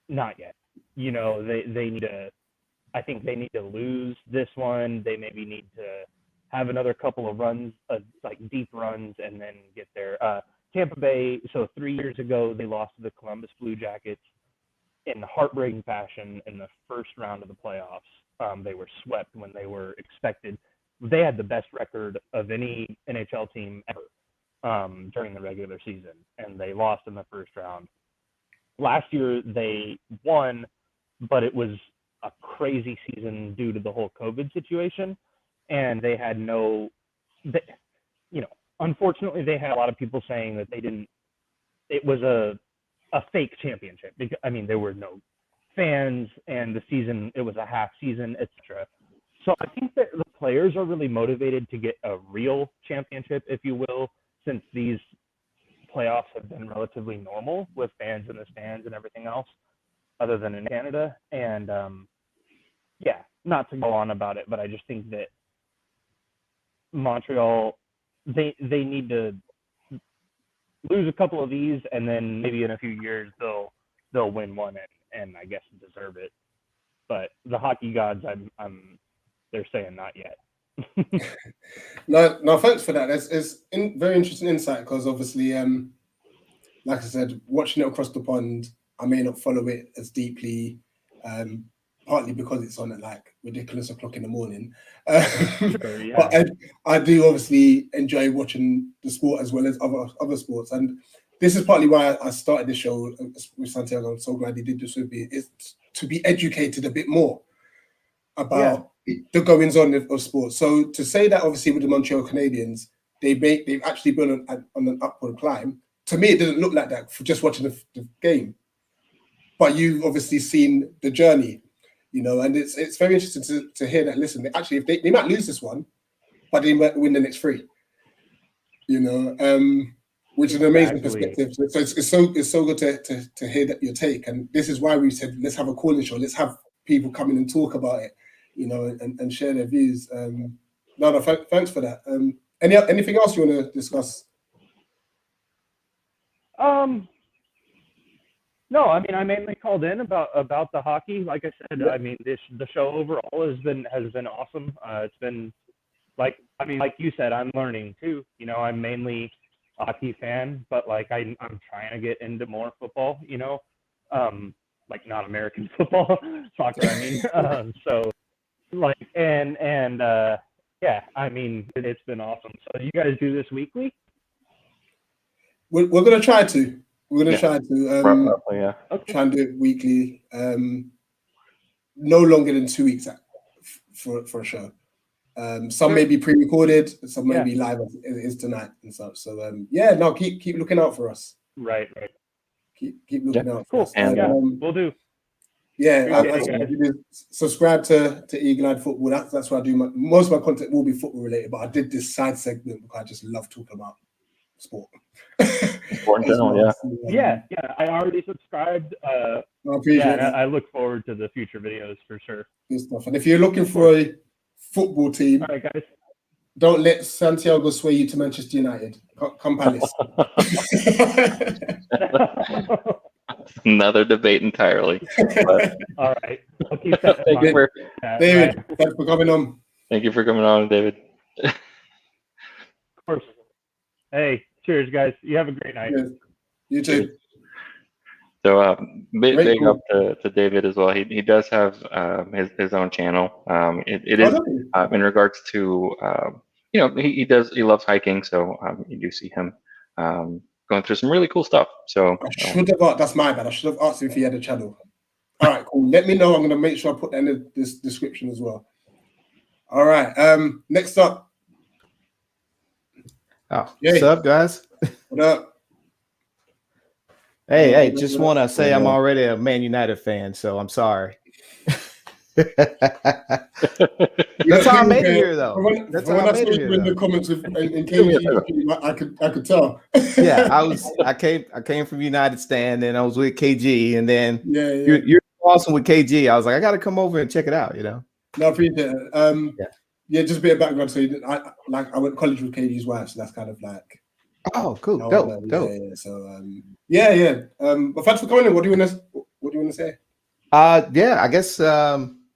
not yet. They need to. I think they need to lose this one. They maybe need to have another couple of runs, like deep runs, and then get there. Tampa Bay, so 3 years ago, they lost to the Columbus Blue Jackets in heartbreaking fashion in the first round of the playoffs. They were swept when they were expected. They had the best record of any NHL team ever during the regular season, and they lost in the first round. Last year, they won, but it was a crazy season due to the whole COVID situation, and they had unfortunately, they had a lot of people saying that it was a fake championship. Because, I mean, there were no fans, and the season, it was a half season, etc. So I think that the players are really motivated to get a real championship, if you will, since these playoffs have been relatively normal with fans in the stands and everything else, other than in Canada. And not to go on about it, but I just think that Montreal, they need to lose a couple of these, and then maybe in a few years they'll win one and I guess deserve it. But the hockey gods, they're saying not yet. No, thanks for that. It's very interesting insight, because obviously, like I said, watching it across the pond, I may not follow it as deeply, partly because it's on at like ridiculous o'clock in the morning. Sure, yeah. But I do obviously enjoy watching the sport as well as other sports, and this is partly why I started the show with Santiago. I'm so glad he did this with me. Is to be educated a bit more about the goings on of sports. So to say that, obviously, with the Montreal Canadiens, they've actually been on an upward climb. To me, it doesn't look like that for just watching the game. But you've obviously seen the journey, and it's very interesting to hear that. Listen, actually, if they might lose this one, but they might win the next three. Which is an amazing perspective. So it's so good to hear that your take. And this is why we said, let's have a calling show. Let's have people come in and talk about it, and share their views. Thanks for that. Anything else you want to discuss? No, I mean, I mainly called in about the hockey. Like I said, I mean, the show overall has been awesome. It's been like you said, I'm learning too. I'm mainly a hockey fan, but like I'm trying to get into more football. Like not American football, soccer. I mean, so like I mean, it's been awesome. So you guys do this weekly? We're gonna try to. We're going to try to try and do it weekly, no longer than 2 weeks for a show. Some may be pre-recorded, some may be live as it is tonight and such. So keep looking out for us. Right. Keep looking out for us. And we'll do. Subscribe to Eagle Eyed Football. That's what I do. Most of my content will be football related, but I did this side segment because I just love talking about sport. Sport in general, yeah. I already subscribed. I appreciate it. I look forward to the future videos for sure. Good stuff. And if you're looking for a football team, all right, guys, don't let Santiago sway you to Manchester United. Come Palace. Another debate entirely. But... All right. I'll keep that in mind. David, thanks for coming on. Thank you for coming on, David. Of course. Hey, cheers, guys. You have a great night. Cheers. You too. So big up to David as well. He does have his own channel. It is in regards to he loves hiking, so you do see him going through some really cool stuff. So I should have asked. That's my bad. I should have asked him if he had a channel. All right, cool. Let me know. I'm going to make sure I put that in this description as well. All right. Next up. What's up, guys? What up? Hey, just want to say I'm already a Man United fan, so I'm sorry. That's how I made it here, though. That's how I made it here. In the comments in KG, I could tell. I came from United Stand, and I was with KG, and then you're awesome with KG. I was like, I got to come over and check it out. No, I appreciate it. Just a bit of background. So I went to college with KG's wife, so that's kind of like. Oh, cool, dope. Yeah. So but thanks for coming in. What do you want to say? I guess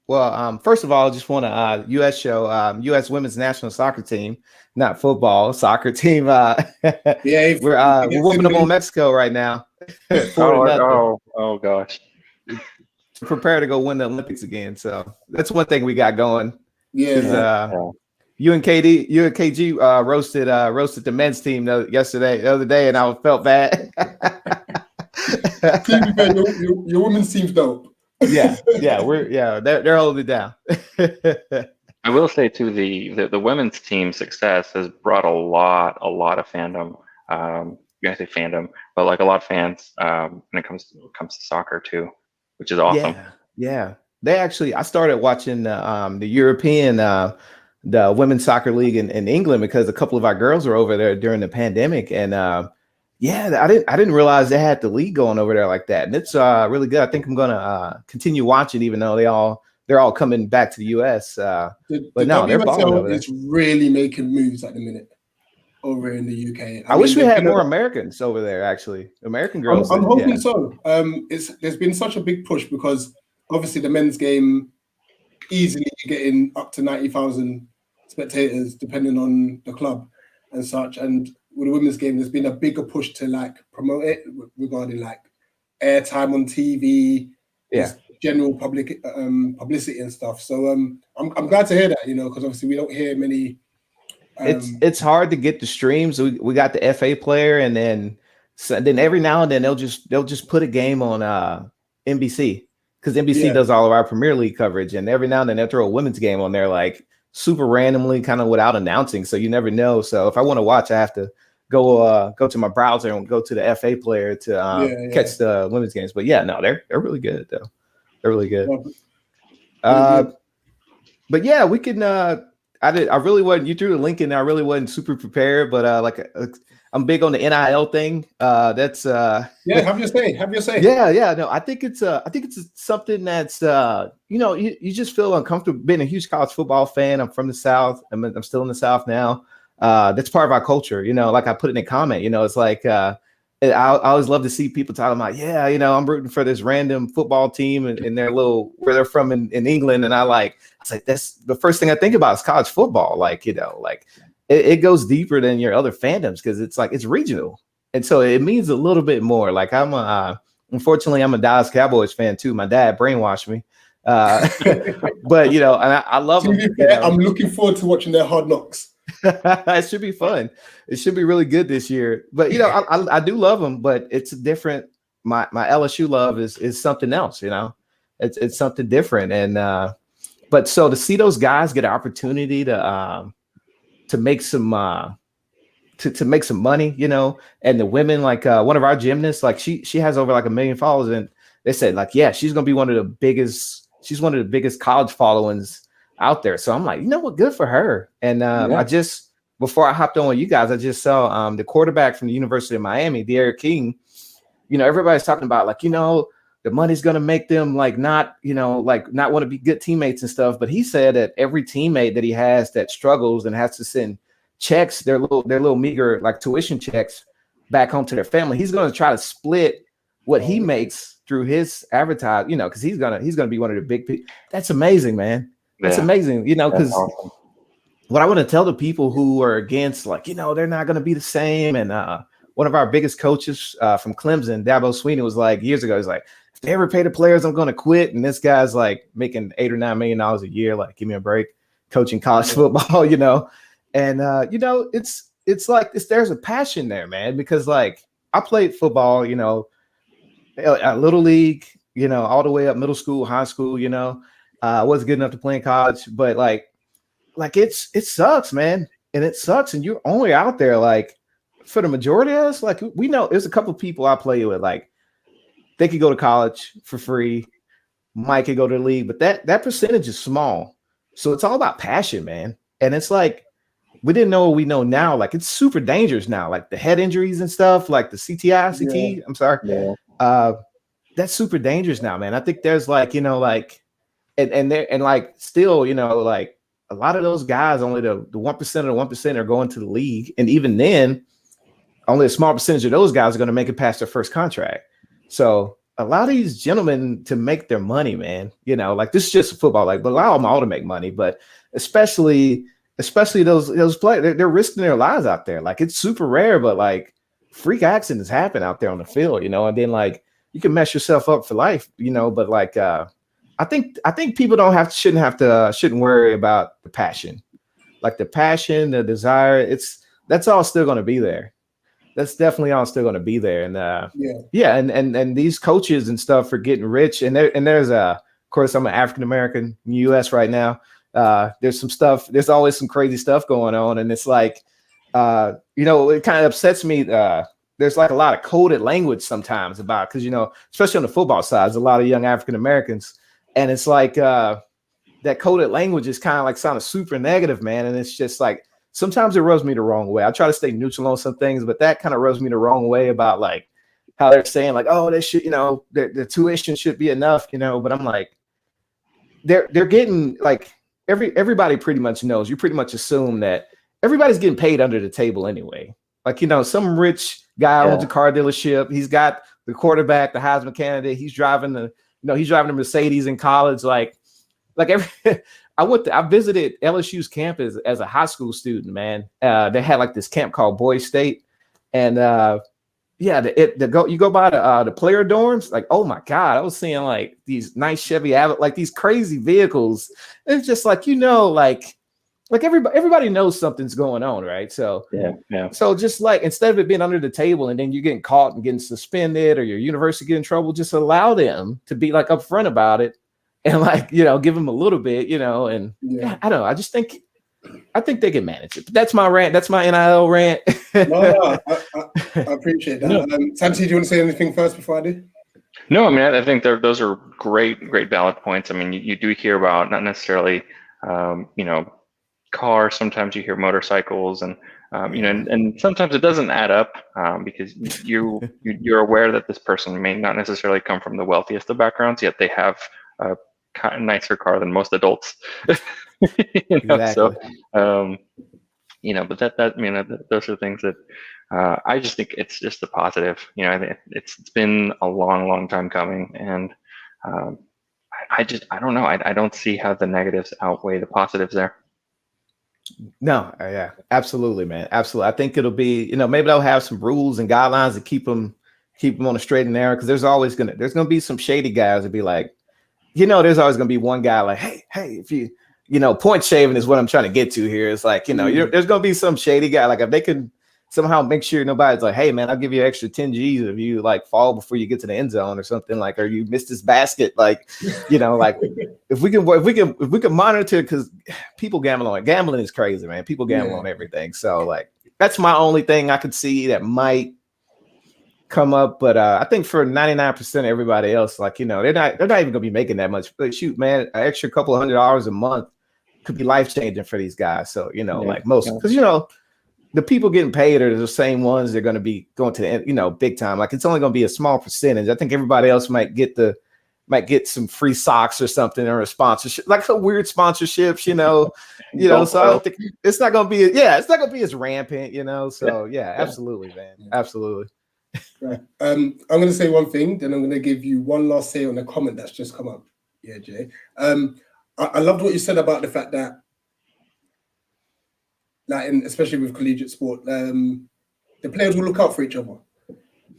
Well, first of all, I just want to U.S. show U.S. Women's National Soccer Team, not football, soccer team. Yeah, We're whooping them on Mexico right now, 4-0. Oh gosh. Prepare to go win the Olympics again. So that's one thing we got going. Yeah. You and KG roasted the men's team the other day, and I felt bad. To be fair, your women's team's dope. Yeah, they're holding it down. I will say too, the women's team success has brought a lot of fandom. I say fandom, but like a lot of fans when it comes to soccer too, which is awesome. Yeah. They actually, I started watching the European the women's soccer league in England because a couple of our girls were over there during the pandemic, and I didn't realize they had the league going over there like that, and it's really good. I think I'm gonna continue watching, even though they're all coming back to the US. But no, they're balling over there. It's really making moves at the minute over in the UK. I wish we had more Americans over there. Actually, American girls. I'm hoping so. There's been such a big push because obviously the men's game easily getting up to 90,000 spectators depending on the club and such, and with the women's game there's been a bigger push to like promote it regarding like airtime on TV, general public publicity and stuff. So I'm glad to hear that, because obviously we don't hear many. It's hard to get the streams. We got the FA player, and then every now and then they'll just put a game on NBC, because NBC does all of our Premier League coverage, and every now and then they'll throw a women's game on there, like super randomly, kind of without announcing. So you never know. So if I want to watch, I have to go to my browser and go to the FA player to catch the women's games. But they're really good though. They're really good. But yeah, we can. I really wasn't. You threw the link in. I really wasn't super prepared, but I'm big on the NIL thing. That's have your say. Yeah. No, I think it's something that's you just feel uncomfortable being a huge college football fan. I'm from the South. I'm still in the South now. That's part of our culture. Like I put in a comment. It's like I always love to see people talking about, I'm rooting for this random football team and their little where they're from in England, and I was like, that's the first thing I think about is college football. Like it goes deeper than your other fandoms because it's like it's regional, and so it means a little bit more. Like unfortunately I'm a Dallas Cowboys fan too. My dad brainwashed me, but and I love them. I'm looking forward to watching their Hard Knocks. It should be fun. It should be really good this year. But I do love them, but it's different. My LSU love is something else. It's something different, and but so to see those guys get an opportunity to make some to make some money, and the women, like one of our gymnasts, like she has over like 1 million followers, and they said like, she's gonna be one of the biggest. She's one of the biggest college followings out there. So I'm like, what, good for her. And I just, before I hopped on with you guys, I just saw the quarterback from the University of Miami, Derek King. Everybody's talking about like, the money's going to make them like not want to be good teammates and stuff. But he said that every teammate that he has that struggles and has to send checks, their little meager like tuition checks back home to their family, he's going to try to split what he makes through his advertise, because he's gonna be one of the big people. That's amazing, man. That's amazing, because awesome. What I want to tell the people who are against, like, they're not going to be the same. And one of our biggest coaches from Clemson, Dabo Swinney, was like years ago, he's like, if they ever pay the players, I'm going to quit. And this guy's like making $8 or $9 million a year. Like, give me a break, coaching college football, And it's like there's a passion there, man. Because like I played football, at Little League, all the way up middle school, high school, I wasn't good enough to play in college, but like it sucks, man. And it sucks. And you're only out there, like, for the majority of us, like, we know there's a couple of people I play with, like, they could go to college for free. Mike could go to the league, but that percentage is small. So it's all about passion, man. And it's like, we didn't know what we know now. Like, it's super dangerous now, like the head injuries and stuff, like the CT. I'm sorry. Yeah. That's super dangerous now, man. I think there's like, and like still, like a lot of those guys, only the 1% of the 1% are going to the league. And even then, only a small percentage of those guys are going to make it past their first contract. So a lot of these gentlemen to make their money, man. You know, like this is just football, like, but allow them all to make money, but especially those players, they're risking their lives out there. Like it's super rare, but like freak accidents happen out there on the field, you know, and then like you can mess yourself up for life, you know. But like I think people shouldn't worry about the passion. Like the passion, the desire, that's all still going to be there. That's definitely all still going to be there. And and these coaches and stuff are getting rich. And there's of course, I'm an African American in the U.S. right now. There's some stuff. There's always some crazy stuff going on, and it's like, you know, it kind of upsets me. There's like a lot of coded language sometimes about, because you know, especially on the football side, there's a lot of young African Americans, and it's like that coded language is kind of like sounding super negative, man. And it's just like sometimes it rubs me the wrong way. I try to stay neutral on some things, but that kind of rubs me the wrong way about like how they're saying like, oh, they should, you know, the tuition should be enough, you know. But I'm like, they're getting like everybody pretty much knows. You pretty much assume that everybody's getting paid under the table anyway. Like, you know, some rich guy owns a car dealership. He's got the quarterback, the Heisman candidate. He's driving the Mercedes in college. Like I visited LSU's campus as a high school student, man. They had like this camp called Boys State. And you go by the player dorms, like, oh my God, I was seeing like these nice Chevy Avalon, like these crazy vehicles. It's just like, you know, like everybody knows something's going on, right? So So just like instead of it being under the table and then you're getting caught and getting suspended or your university get in trouble, just allow them to be like upfront about it and like, you know, give them a little bit, you know. And I don't know. I think they can manage it. But that's my rant. That's my NIL rant. No, I appreciate that. No. Santi, do you want to say anything first before I do? No, I mean, I think those are great valid points. I mean, you do hear about not necessarily, you know, cars. Sometimes you hear motorcycles, and you know, and sometimes it doesn't add up because you're aware that this person may not necessarily come from the wealthiest of backgrounds, yet they have a nicer car than most adults. You know, exactly. So, you know, but that I mean, those are things that I just think it's just a positive. You know, I think it's been a long time coming, and I don't know. I don't see how the negatives outweigh the positives there. No, yeah, absolutely, man, absolutely. I think it'll be, you know, maybe they'll have some rules and guidelines to keep them on the straight and narrow, because there's gonna be some shady guys that be like, you know, there's always gonna be one guy like, hey, if you know, point shaving is what I'm trying to get to here. It's like, you know, there's going to be some shady guy. Like if they can somehow make sure nobody's like, hey man, I'll give you an extra 10 G's if you like fall before you get to the end zone or something, like, or you miss this basket. Like, you know, like if we can monitor, because people gamble on it. Gambling is crazy, man. People gamble on everything. So like, that's my only thing I could see that might come up. But I think for 99% of everybody else, like, you know, they're not even gonna be making that much. But shoot, man, an extra couple of $100 a month could be life-changing for these guys. So, you know, like most, because, you know, the people getting paid are the same ones they're going to be going to the end, you know, big time. Like it's only going to be a small percentage. I think everybody else might get some free socks or something, or a sponsorship, like some weird sponsorships, you know. So I don't think it's not going to be, it's not going to be as rampant, you know. So absolutely, man. Absolutely. Right. I'm going to say one thing, then I'm going to give you one last say on the comment that's just come up. Yeah, Jay. I loved what you said about the fact that, like, especially with collegiate sport, the players will look out for each other.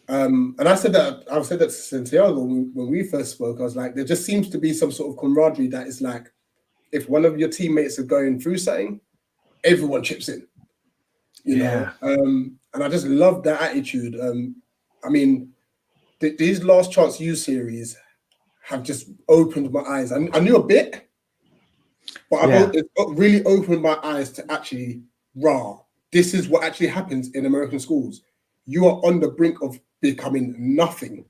And I've said that to Santiago when we first spoke. I was like, there just seems to be some sort of camaraderie that is like, if one of your teammates are going through something, everyone chips in. You know? And I just love that attitude. I mean, these Last Chance U series have just opened my eyes. I knew a bit. But it really opened my eyes to actually, this is what actually happens in American schools. You are on the brink of becoming nothing.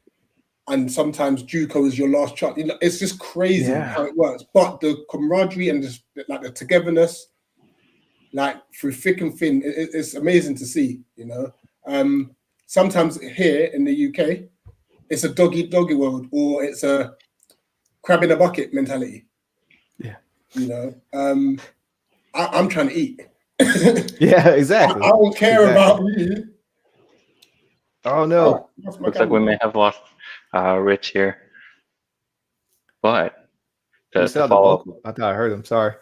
And sometimes JUCO is your last chance. You know, it's just crazy how it works. But the camaraderie and just like the togetherness, like through thick and thin, it's amazing to see, you know. Sometimes here in the UK, it's a dog-eat-doggy world, or it's a crab in a bucket mentality. You know, I'm trying to eat. Exactly. I don't care about you. Oh no! Looks like we may have lost Rich here. But We to still have the follow up, vocal. I thought I heard him. Sorry.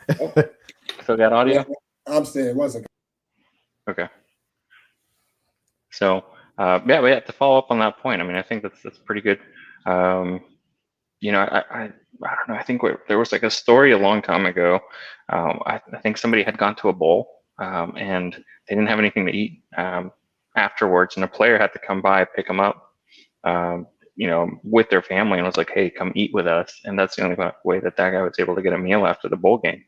still got audio? Yeah, I'm staying. 1 second. Okay. So yeah, we have to follow up on that point. I mean, I think that's pretty good. You know, I don't know. I think there was like a story a long time ago. I think somebody had gone to a bowl and they didn't have anything to eat afterwards, and a player had to come by, pick them up, you know, with their family, and was like, "Hey, come eat with us." And that's the only way that guy was able to get a meal after the bowl game.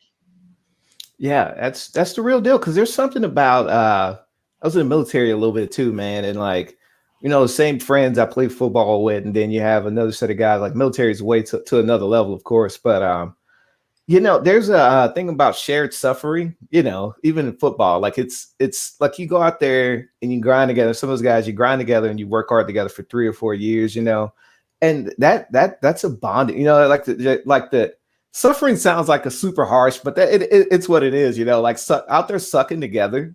Yeah, that's the real deal. Because there's something about I was in the military a little bit too, man, and like, you know, the same friends I played football with, and then you have another set of guys. Like military is way to another level, of course, but you know, there's a thing about shared suffering. You know, even in football, like it's like you go out there and you grind together. Some of those guys you grind together and you work hard together for 3 or 4 years. You know, and that's a bond. You know, like the suffering sounds like a super harsh, but it's what it is. You know, like out there sucking together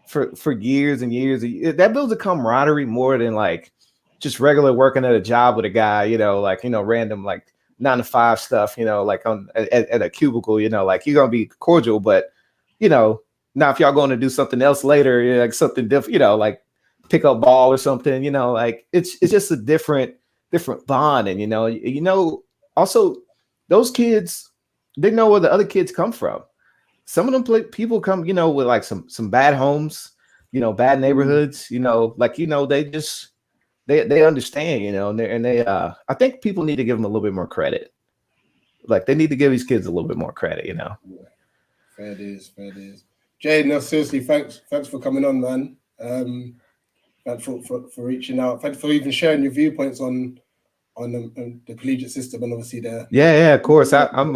for years and years. That builds a camaraderie more than like just regular working at a job with a guy. You know, like, you know, random like 9 to 5 stuff, you know, like at a cubicle, you know, like you're gonna be cordial, but you know, now if y'all going to do something else later, you know, like something different, you know, like pick up ball or something, you know, like it's just a different bond. And you know, also those kids, they know where the other kids come from. Some of them people come, you know, with like some bad homes, you know, bad neighborhoods, you know, like, you know, they just they understand, you know, and they I think people need to give them a little bit more credit. Like they need to give these kids a little bit more credit, you know. Fair it is. Jay, no, seriously, thanks for coming on, man. Thanks for reaching out. Thanks for even sharing your viewpoints on the collegiate system and obviously the yeah, of course. I'm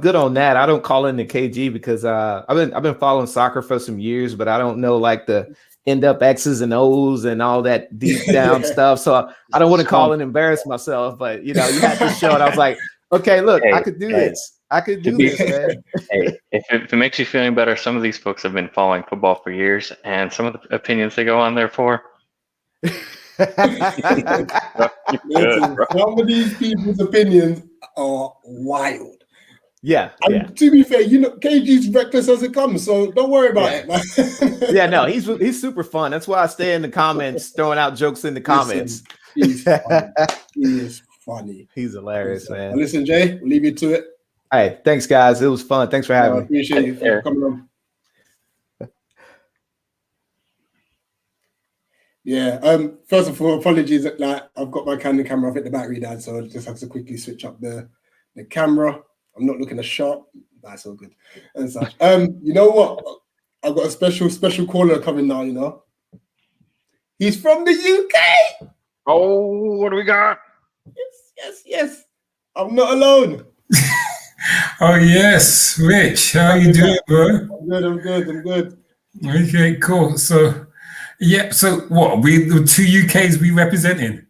good on that. I don't call in the KG because I've been following soccer for some years, but I don't know like the end up X's and O's and all that deep down stuff. So I don't want to call and embarrass myself. But you know, you had this show, and I was like, okay, look, I could do this. I could do this, man. Hey, if it makes you feeling better, some of these folks have been following football for years, and some of the opinions they go on there for. Listen, some of these people's opinions are wild. Yeah. To be fair, you know, KG's reckless as it comes, so don't worry about it, man. Yeah, no, he's super fun. That's why I stay in the comments, throwing out jokes in the comments. Listen, he is funny. He's hilarious, man. Listen, Jay, we'll leave you to it. Hey, thanks, guys. It was fun. Thanks for having me. Appreciate you for coming on. Yeah. First of all, apologies that like I've got my Canon camera. I think the battery died, so I just have to quickly switch up the camera. I'm not looking as sharp. That's all good and such. You know what? I've got a special caller coming now. You know, he's from the UK. Oh, what do we got? Yes. I'm not alone. Oh yes, Rich. How you doing, bro? I'm good. Okay, cool. So, yeah. So, what? The 2 UKs we representing?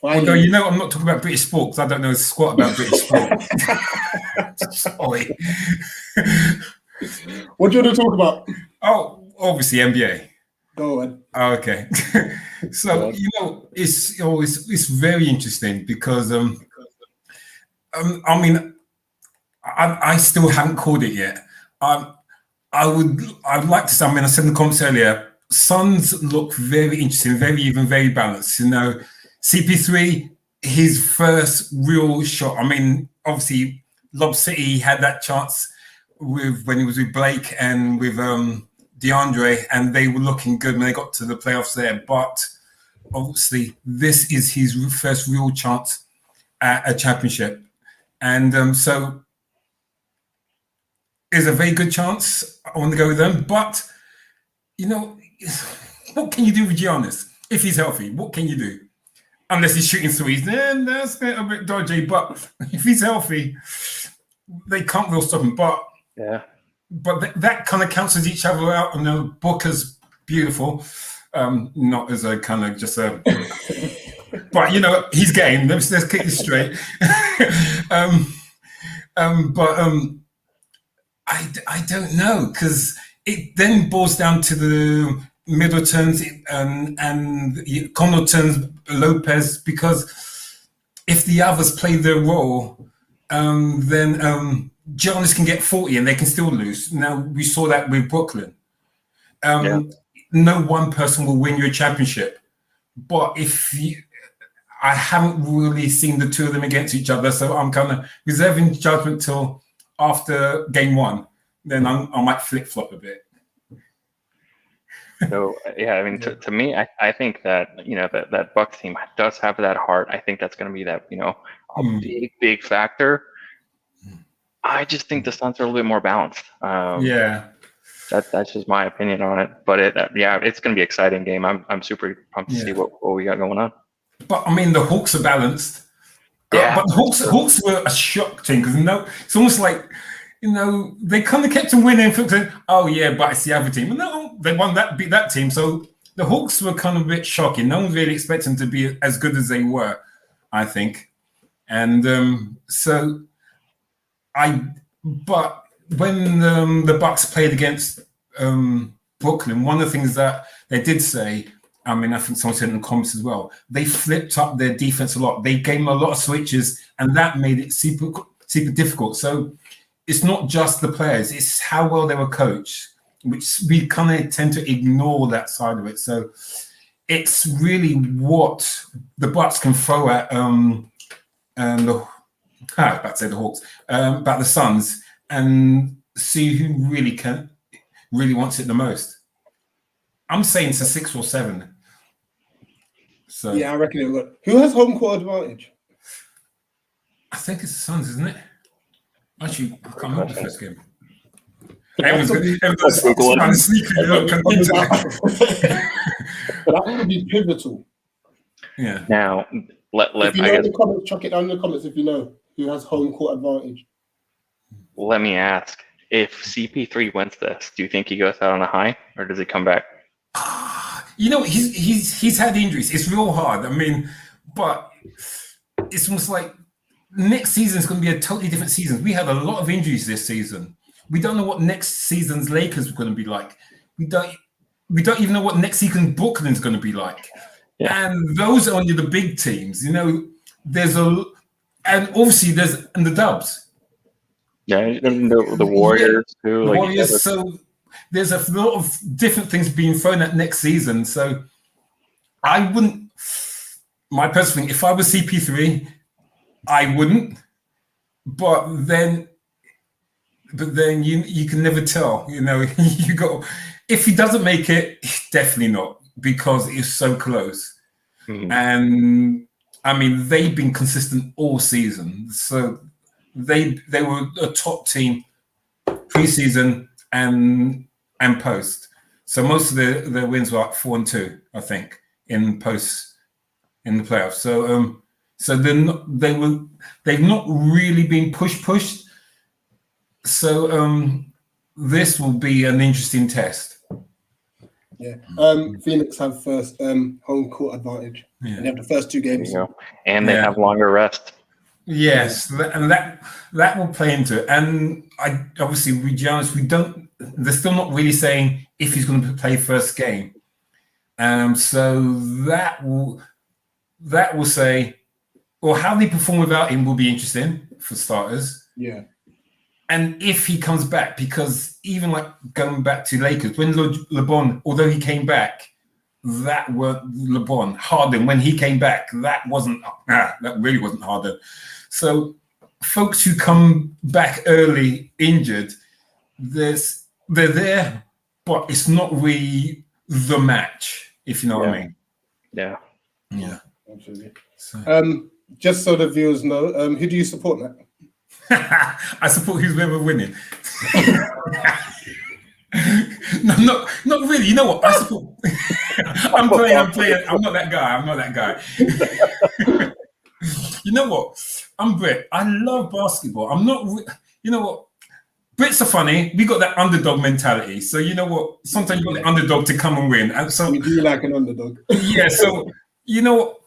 Finally. Although you know, I'm not talking about British sport because I don't know squat about British sport. Sorry. What do you want to talk about? Oh, obviously NBA. Go on. Okay. So you know, it's very interesting because I mean, I still haven't called it yet. I'd like to say. I mean, I said in the comments earlier, Suns look very interesting, very balanced. You know, CP3, his first real shot. I mean, obviously, Lob City had that chance when he was with Blake and with DeAndre, and they were looking good when they got to the playoffs there. But obviously, this is his first real chance at a championship, and so there's a very good chance I want to go with them. But you know, what can you do with Giannis if he's healthy? What can you do? Unless he's shooting threes, then that's a bit dodgy. But if he's healthy, they can't really stop him. But that kind of cancels each other out. And then Booker's beautiful, not as a kind of just a. But you know, he's game. Let's keep this straight. I don't know because it then boils down to Middleton's and Connaughton's, Lopez, because if the others play their role, then Giannis can get 40 and they can still lose. Now, we saw that with Brooklyn. No one person will win you a championship. But I haven't really seen the two of them against each other, so I'm kind of reserving judgment till after game one. Then I might flip-flop a bit. So yeah, I mean, to me, I think that that Bucks team does have that heart. I think that's going to be that a big factor. I just think the Suns are a little bit more balanced. That's just my opinion on it. But it's going to be an exciting game. I'm super pumped to see what we got going on. But I mean, the Hawks are balanced. Yeah, but the Hawks were a shock team because it's almost like they kind of kept on winning. Oh yeah, but it's the other team. No, they beat that team. So the Hawks were kind of a bit shocking. No one really expected them to be as good as they were, I think. And but when the Bucks played against Brooklyn, one of the things that they did say, I mean, I think someone said in the comments as well, they flipped up their defense a lot. They gave them a lot of switches, and that made it super, super difficult. So it's not just the players, it's how well they were coached, which we kind of tend to ignore that side of it. So it's really what the Bucks can throw at the Hawks, about the Suns, and see who really wants it the most. I'm saying it's a 6 or 7. So yeah, I reckon it would. Who has home court advantage? I think it's the Suns, isn't it? Actually, I can't remember the first game. Everyone's trying to sneak it up. That would be pivotal. Yeah. Now, if you know the comments, chuck it down in the comments if you know who has home court advantage. Let me ask: if CP3 wins this, do you think he goes out on a high, or does he come back? He's had injuries. It's real hard. I mean, but it's almost like next season is going to be a totally different season. We had a lot of injuries this season. We don't know what next season's Lakers are going to be like. We don't even know what next season Brooklyn's going to be like. Yeah. And those are only the big teams. And obviously there's the Dubs. Yeah, the Warriors too. The Warriors. So there's a lot of different things being thrown at next season. So I wouldn't. My personal thing, if I was CP3, I wouldn't. But then you can never tell. You got, if he doesn't make it, definitely not, because it's so close. Mm-hmm. And I mean, they've been consistent all season. So they were a top team preseason and post. So most of their wins were like 4-2, I think, in the playoffs. So they've not really been pushed. So this will be an interesting test. Yeah. Phoenix have first home court advantage. Yeah. They have the first 2 games. And they have longer rest. Yes, and that will play into it. And I obviously, with Giannis, they're still not really saying if he's going to play first game. So that will say, or how they perform without him will be interesting for starters. Yeah. And if he comes back, because even like going back to Lakers, when LeBron, although he came back, that weren't LeBron. Harden, when he came back, that really wasn't Harden. So folks who come back early injured, they're there, but it's not really the match, if you know what I mean. Yeah. Yeah. Absolutely. So. Just so the viewers know, who do you support, Matt? I support who's ever winning. No, not really. You know what? I support. I'm playing. I'm not that guy. You know what? I'm Brit. I love basketball. I'm not. You know what? Brits are funny. We got that underdog mentality. So you know what? Sometimes you got the underdog to come and win. And so we do like an underdog. Yeah. So you know what?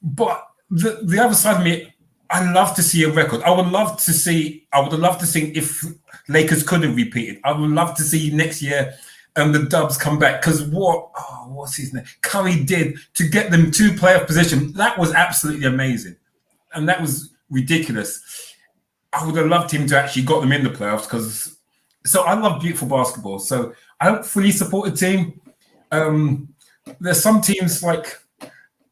But the other side of me, I love to see a record. I would love to see if Lakers could have repeated. I would love to see next year and the Dubs come back. Because what's his name? Curry did to get them to playoff position. That was absolutely amazing. And that was ridiculous. I would have loved him to actually got them in the playoffs because. So I love beautiful basketball. So I don't fully support a team. There's some teams like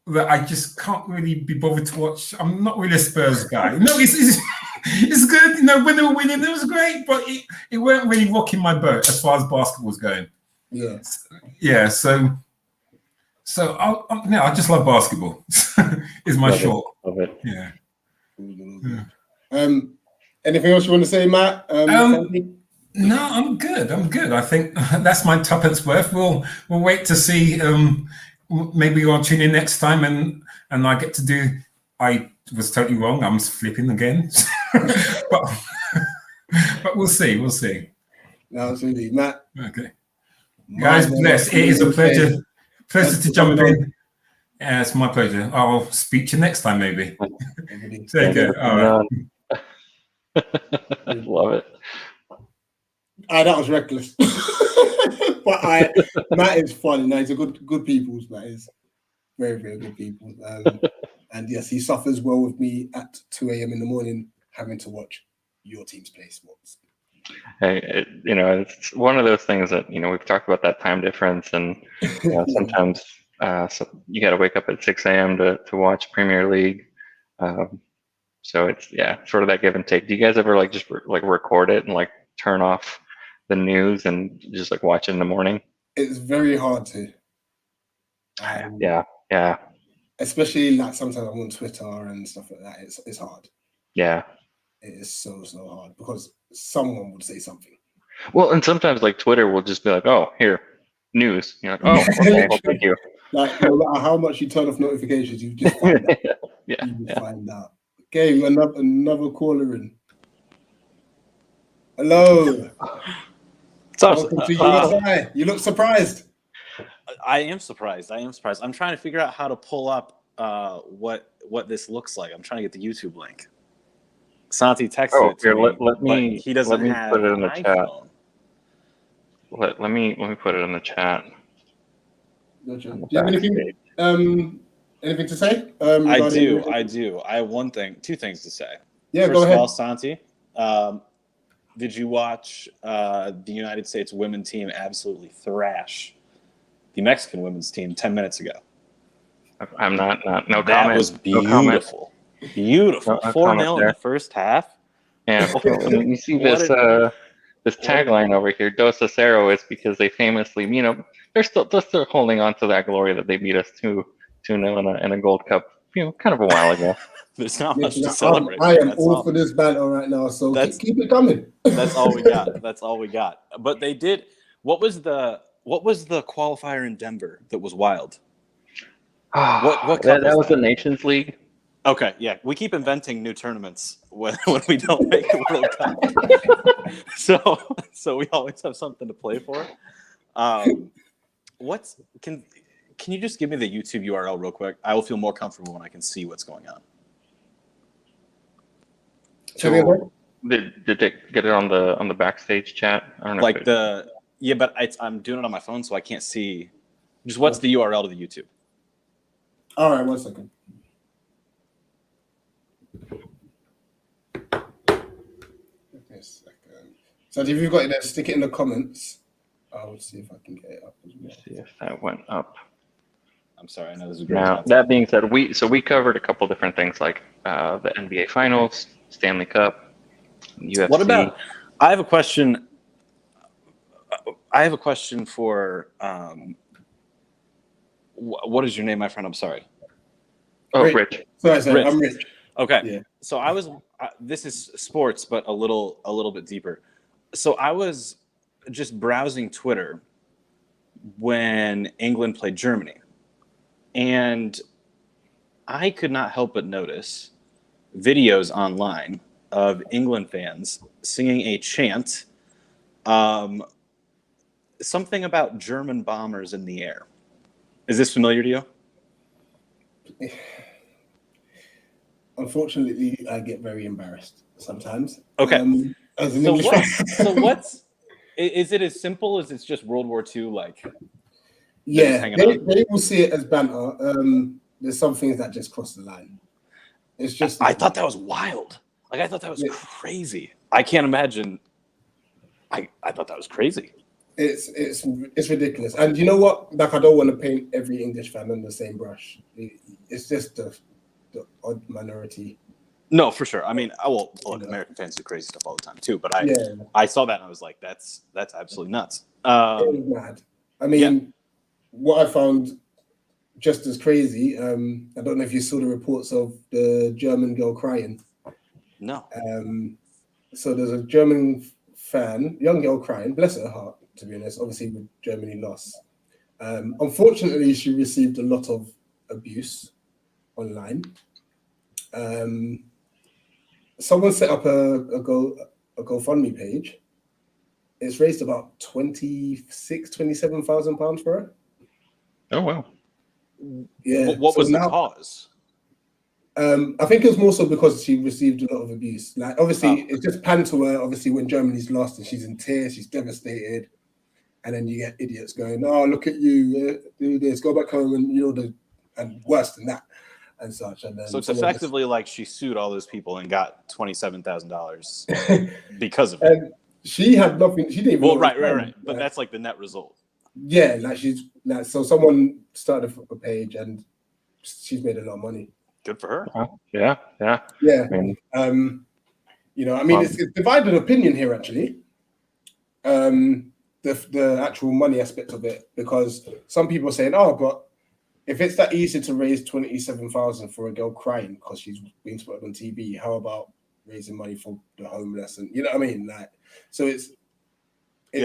that I just can't really be bothered to watch. I'm not really a Spurs guy. No, it's good. You know, when they were winning, it was great, but it weren't really rocking my boat as far as basketball's going. Yeah. Yeah. So I just love basketball. Is my short. Love it. Yeah. Anything else you want to say, Matt? No, I'm good. I think that's my tuppence worth. We'll wait to see. Maybe I'll tune in next time, and I get to do. I was totally wrong. I'm flipping again, but we'll see. We'll see. No, absolutely, Matt. Okay, guys, bless. It is a pleasure. Pleasure to jump in. Yeah, it's my pleasure. I'll speak to you next time, maybe. Take care. All right. Love it. That was reckless. But Matt is funny. No, he's a good people. Matt is very, very good people. And yes, he suffers well with me at 2 a.m. in the morning having to watch your teams play sports. Hey, it's one of those things that, we've talked about that time difference, and sometimes so you got to wake up at 6 a.m. to watch Premier League. So it's sort of that give and take. Do you guys ever just record it and turn off the news and just watch it in the morning? It's very hard to. Yeah. Especially sometimes I'm on Twitter and stuff like that. It's hard. Yeah. It is so hard because someone would say something. Well, and sometimes Twitter will just be oh, here, news. You're like, oh, okay, well, thank you. No matter how much you turn off notifications, you just find out. Find out. Okay, we got another caller in. Hello. Welcome to USI. You look surprised. I am surprised. I'm trying to figure out how to pull up what this looks like. I'm trying to get the YouTube link. Santi texted it to me. Let me. He doesn't let me have put it in the an chat. iPhone. Let me put it in the chat. Gotcha. Do you have anything to say? I do. I have two things to say. Yeah, First go ahead. of all, Santi, did you watch the United States women's team absolutely thrash the Mexican women's team 10 minutes ago? I'm not. No comment. That was beautiful. Beautiful. 4-0 in the first half. Yeah. You see this tagline over here, Dos a Cero, is because they famously, they're still holding on to that glory that they beat us 2-0 in a Gold Cup, kind of a while ago. There's not much to celebrate. I am all for this battle right now, so keep it coming. That's all we got. But they did. What was the qualifier in Denver that was wild? What that was the Nations League. Okay, yeah, we keep inventing new tournaments when we don't make the World Cup. So we always have something to play for. Can you just give me the YouTube URL real quick? I will feel more comfortable when I can see what's going on. So did they get it on the backstage chat? I don't know. But I'm doing it on my phone, so I can't see. Just what's the URL to the YouTube? All right, 1 second. So if you've got it there, stick it in the comments. I'll see if I can get it up as well. See if that went up. I'm sorry, I know this is great. Now, that being said, we covered a couple different things like the NBA Finals, Stanley Cup, UFC. What about? I have a question. For what is your name, my friend? I'm sorry. Oh, Rich. Sorry, I'm Rich. Okay. Yeah. So this is sports, but a little bit deeper. So I was just browsing Twitter when England played Germany, and I could not help but notice videos online of England fans singing a chant, something about German bombers in the air. Is this familiar to you? Unfortunately, I get very embarrassed sometimes. Okay. As an English fan. So what's Is it as simple as it's just World War II? Like, Yeah, hanging out? they will see it as banter. There's some things that just cross the line. It's just I thought that was wild. Like, I thought that was crazy. I can't imagine. I thought that was crazy. It's ridiculous. And you know what? Like, I don't want to paint every English fan on the same brush. It's just the odd minority. No, for sure. I mean, look, American fans do crazy stuff all the time too. But I saw that and I was like, that's absolutely nuts. It was mad. I mean, what I found just as crazy. I don't know if you saw the reports of the German girl crying. No. So there's a German fan, young girl crying, bless her heart, to be honest, obviously with Germany lost. Unfortunately, she received a lot of abuse online. Someone set up a GoFundMe page. It's raised about £27,000 for her. Oh, wow. Yeah. What was the cause? I think it was more so because she received a lot of abuse. Like, obviously, it's just panned to her. Obviously, when Germany's lost and she's in tears, she's devastated, and then you get idiots going, "Oh, look at you, do this, go back home," and and worse than that, and such. And then so it's effectively like she sued all those people and got $27,000 because of it. And she had nothing. She didn't. Well, right. But that's like the net result. Yeah, so someone started a page and she's made a lot of money. Good for her. Yeah. I mean, it's divided opinion here, actually. The actual money aspect of it, because some people are saying, "Oh, but if it's that easy to raise 27,000 for a girl crying because she's being spotted on TV, how about raising money for the homeless?" And you know what I mean? Like, so it's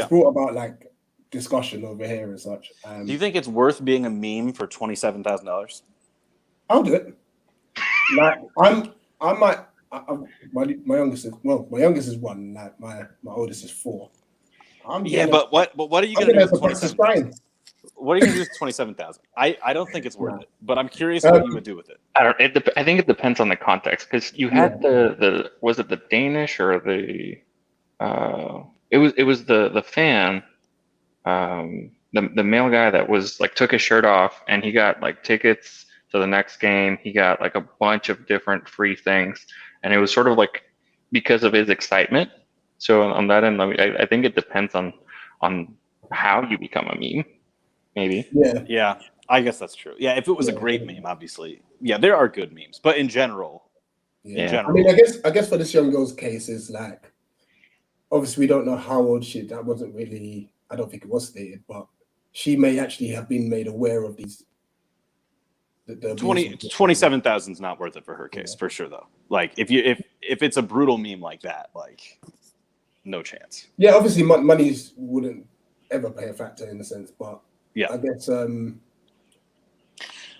brought about like discussion over here and such. Do you think it's worth being a meme for $27,000? I'll do it. Like, my youngest is one. Like, my oldest is 4. But what are you going to do with 27,000? What are you going to do with 27,000? I don't think it's worth it, but I'm curious what you would do with it. I think it depends on the context, because you had was it the Danish or the it was the fan, the male guy that was like took his shirt off and he got like tickets to the next game. He got like a bunch of different free things, and it was sort of like because of his excitement. So on that end, I think it depends on how you become a meme, maybe. Yeah, I guess that's true. Yeah, if it was a great meme, obviously. Yeah, there are good memes, but in general. I mean, I guess for this young girl's case is like, obviously we don't know how old she. That wasn't really. I don't think it was stated, but she may actually have been made aware of these. 27,000 is not worth it for her case, for sure, though. Like, if it's a brutal meme like that, like, no chance. Yeah, obviously money wouldn't ever play a factor in a sense, but yeah, I guess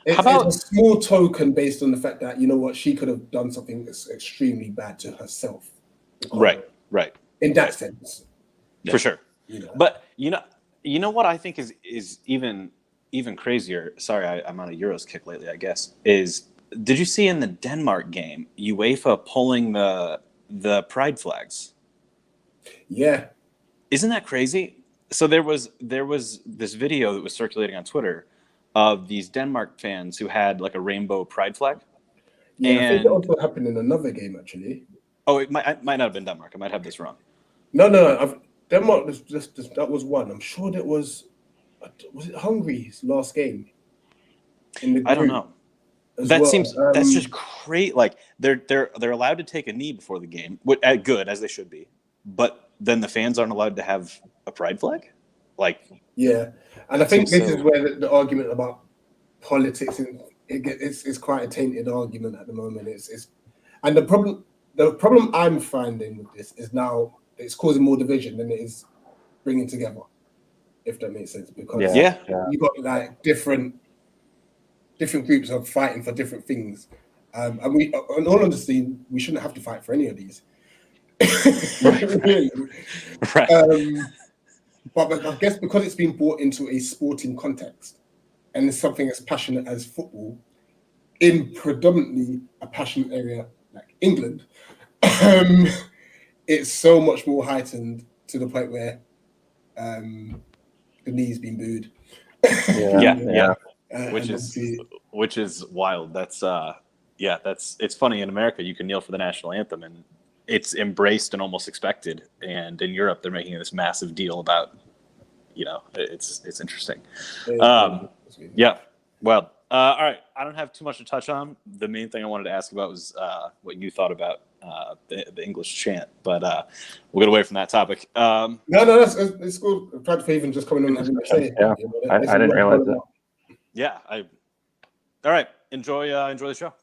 it's a small token based on the fact that, you know what, she could have done something that's extremely bad to herself. Right. In that sense, for sure. But you know what I think is even crazier. Sorry, I'm on a Euros kick lately, I guess. Did you see in the Denmark game UEFA pulling the pride flags? Yeah. Isn't that crazy? So there was this video that was circulating on Twitter of these Denmark fans who had like a rainbow pride flag. Yeah, I think it also happened in another game, actually. Oh, it might not have been Denmark. I might have this wrong. No. Denmark was that was one. I'm sure that was it Hungary's last game? In the group, I don't know. That seems that's just great. Like they're allowed to take a knee before the game, good as they should be, but then the fans aren't allowed to have a pride flag. Like, yeah, and I think this is where the argument about politics it's quite a tainted argument at the moment. And the problem I'm finding with this is now it's causing more division than it is bringing together. If that makes sense, because you got like different groups are fighting for different things, and we, in all honesty, we shouldn't have to fight for any of these. Really. Right. But I guess because it's been brought into a sporting context, and it's something as passionate as football, in predominantly a passionate area like England, it's so much more heightened to the point where the knees being booed. Yeah. And obviously, which is wild. That's it's funny. In America, you can kneel for the national anthem, and it's embraced and almost expected. And in Europe, they're making this massive deal about, it's interesting. Yeah. Well, all right. I don't have too much to touch on. The main thing I wanted to ask about was what you thought about the English chant, but we'll get away from that topic. No, it's cool. I'm proud for even just coming on and having a say. Yeah, I didn't realize that. Yeah. All right. Enjoy the show.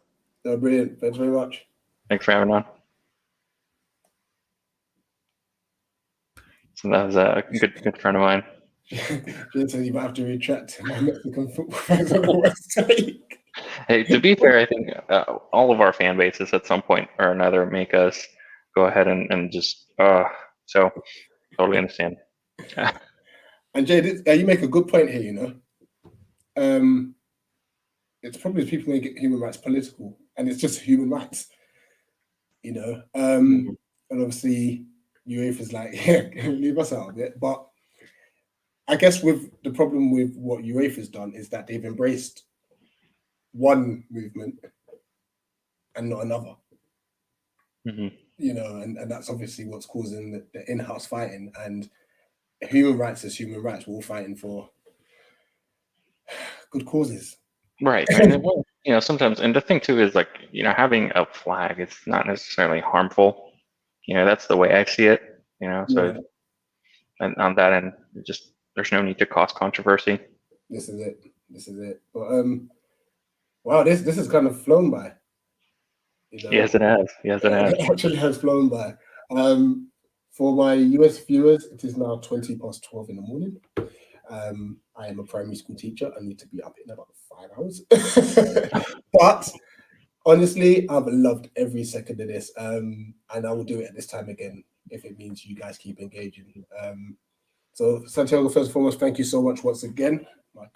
Brilliant. Thanks very much. Thanks for having me on. So that was a good friend of mine. Jane says you might have to retract my Mexican football fans on the website. Hey, to be fair, I think all of our fan bases at some point or another make us go ahead and just so totally understand. And Jay, you make a good point here. It's probably people make human rights political, and it's just human rights. And obviously UEFA's like, leave us out of it. But I guess with the problem with what UEFA's done is that they've embraced one movement and not another. And that's obviously what's causing the in-house fighting. And human rights is human rights. We're all fighting for good causes. Right. Sometimes, and the thing too is like, having a flag, it's not necessarily harmful. That's the way I see it. So, and on that end, there's no need to cause controversy. This is it. But wow, this has kind of flown by. Yes, it has. It actually has flown by. For my US viewers, it is now 12:20 in the morning. I am a primary school teacher. I need to be up in about 5 hours. But honestly, I've loved every second of this. And I will do it at this time again if it means you guys keep engaging. So Santiago, first and foremost, thank you so much once again. My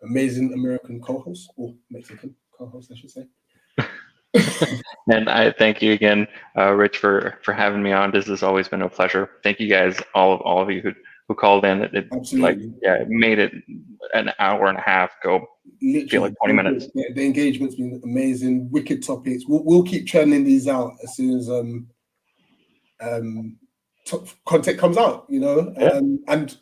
amazing American co-host, or Mexican co-host, I should say. And I thank you again, Rich, for having me on. This has always been a pleasure. Thank you guys, all of you who called in. It made it an hour and a half go. Literally, feel like 20 minutes. Yeah, the engagement's been amazing. Wicked topics. We'll keep churning these out as soon as content comes out. And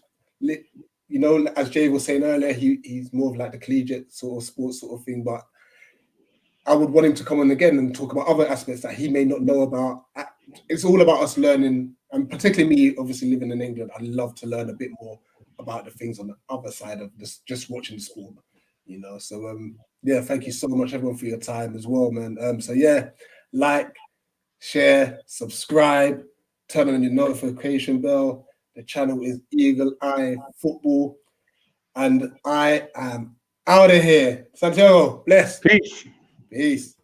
as Jay was saying earlier, he's more of like the collegiate sort of sports sort of thing, but I would want him to come on again and talk about other aspects that he may not know about. It's all about us learning, and particularly me, obviously living in England, I love to learn a bit more about the things on the other side of this, just watching the sport, So thank you so much everyone for your time as well, man. Like, share, subscribe, turn on your notification bell. The channel is Eagle Eye Football, and I am out of here. Santiago, bless. Peace. Peace.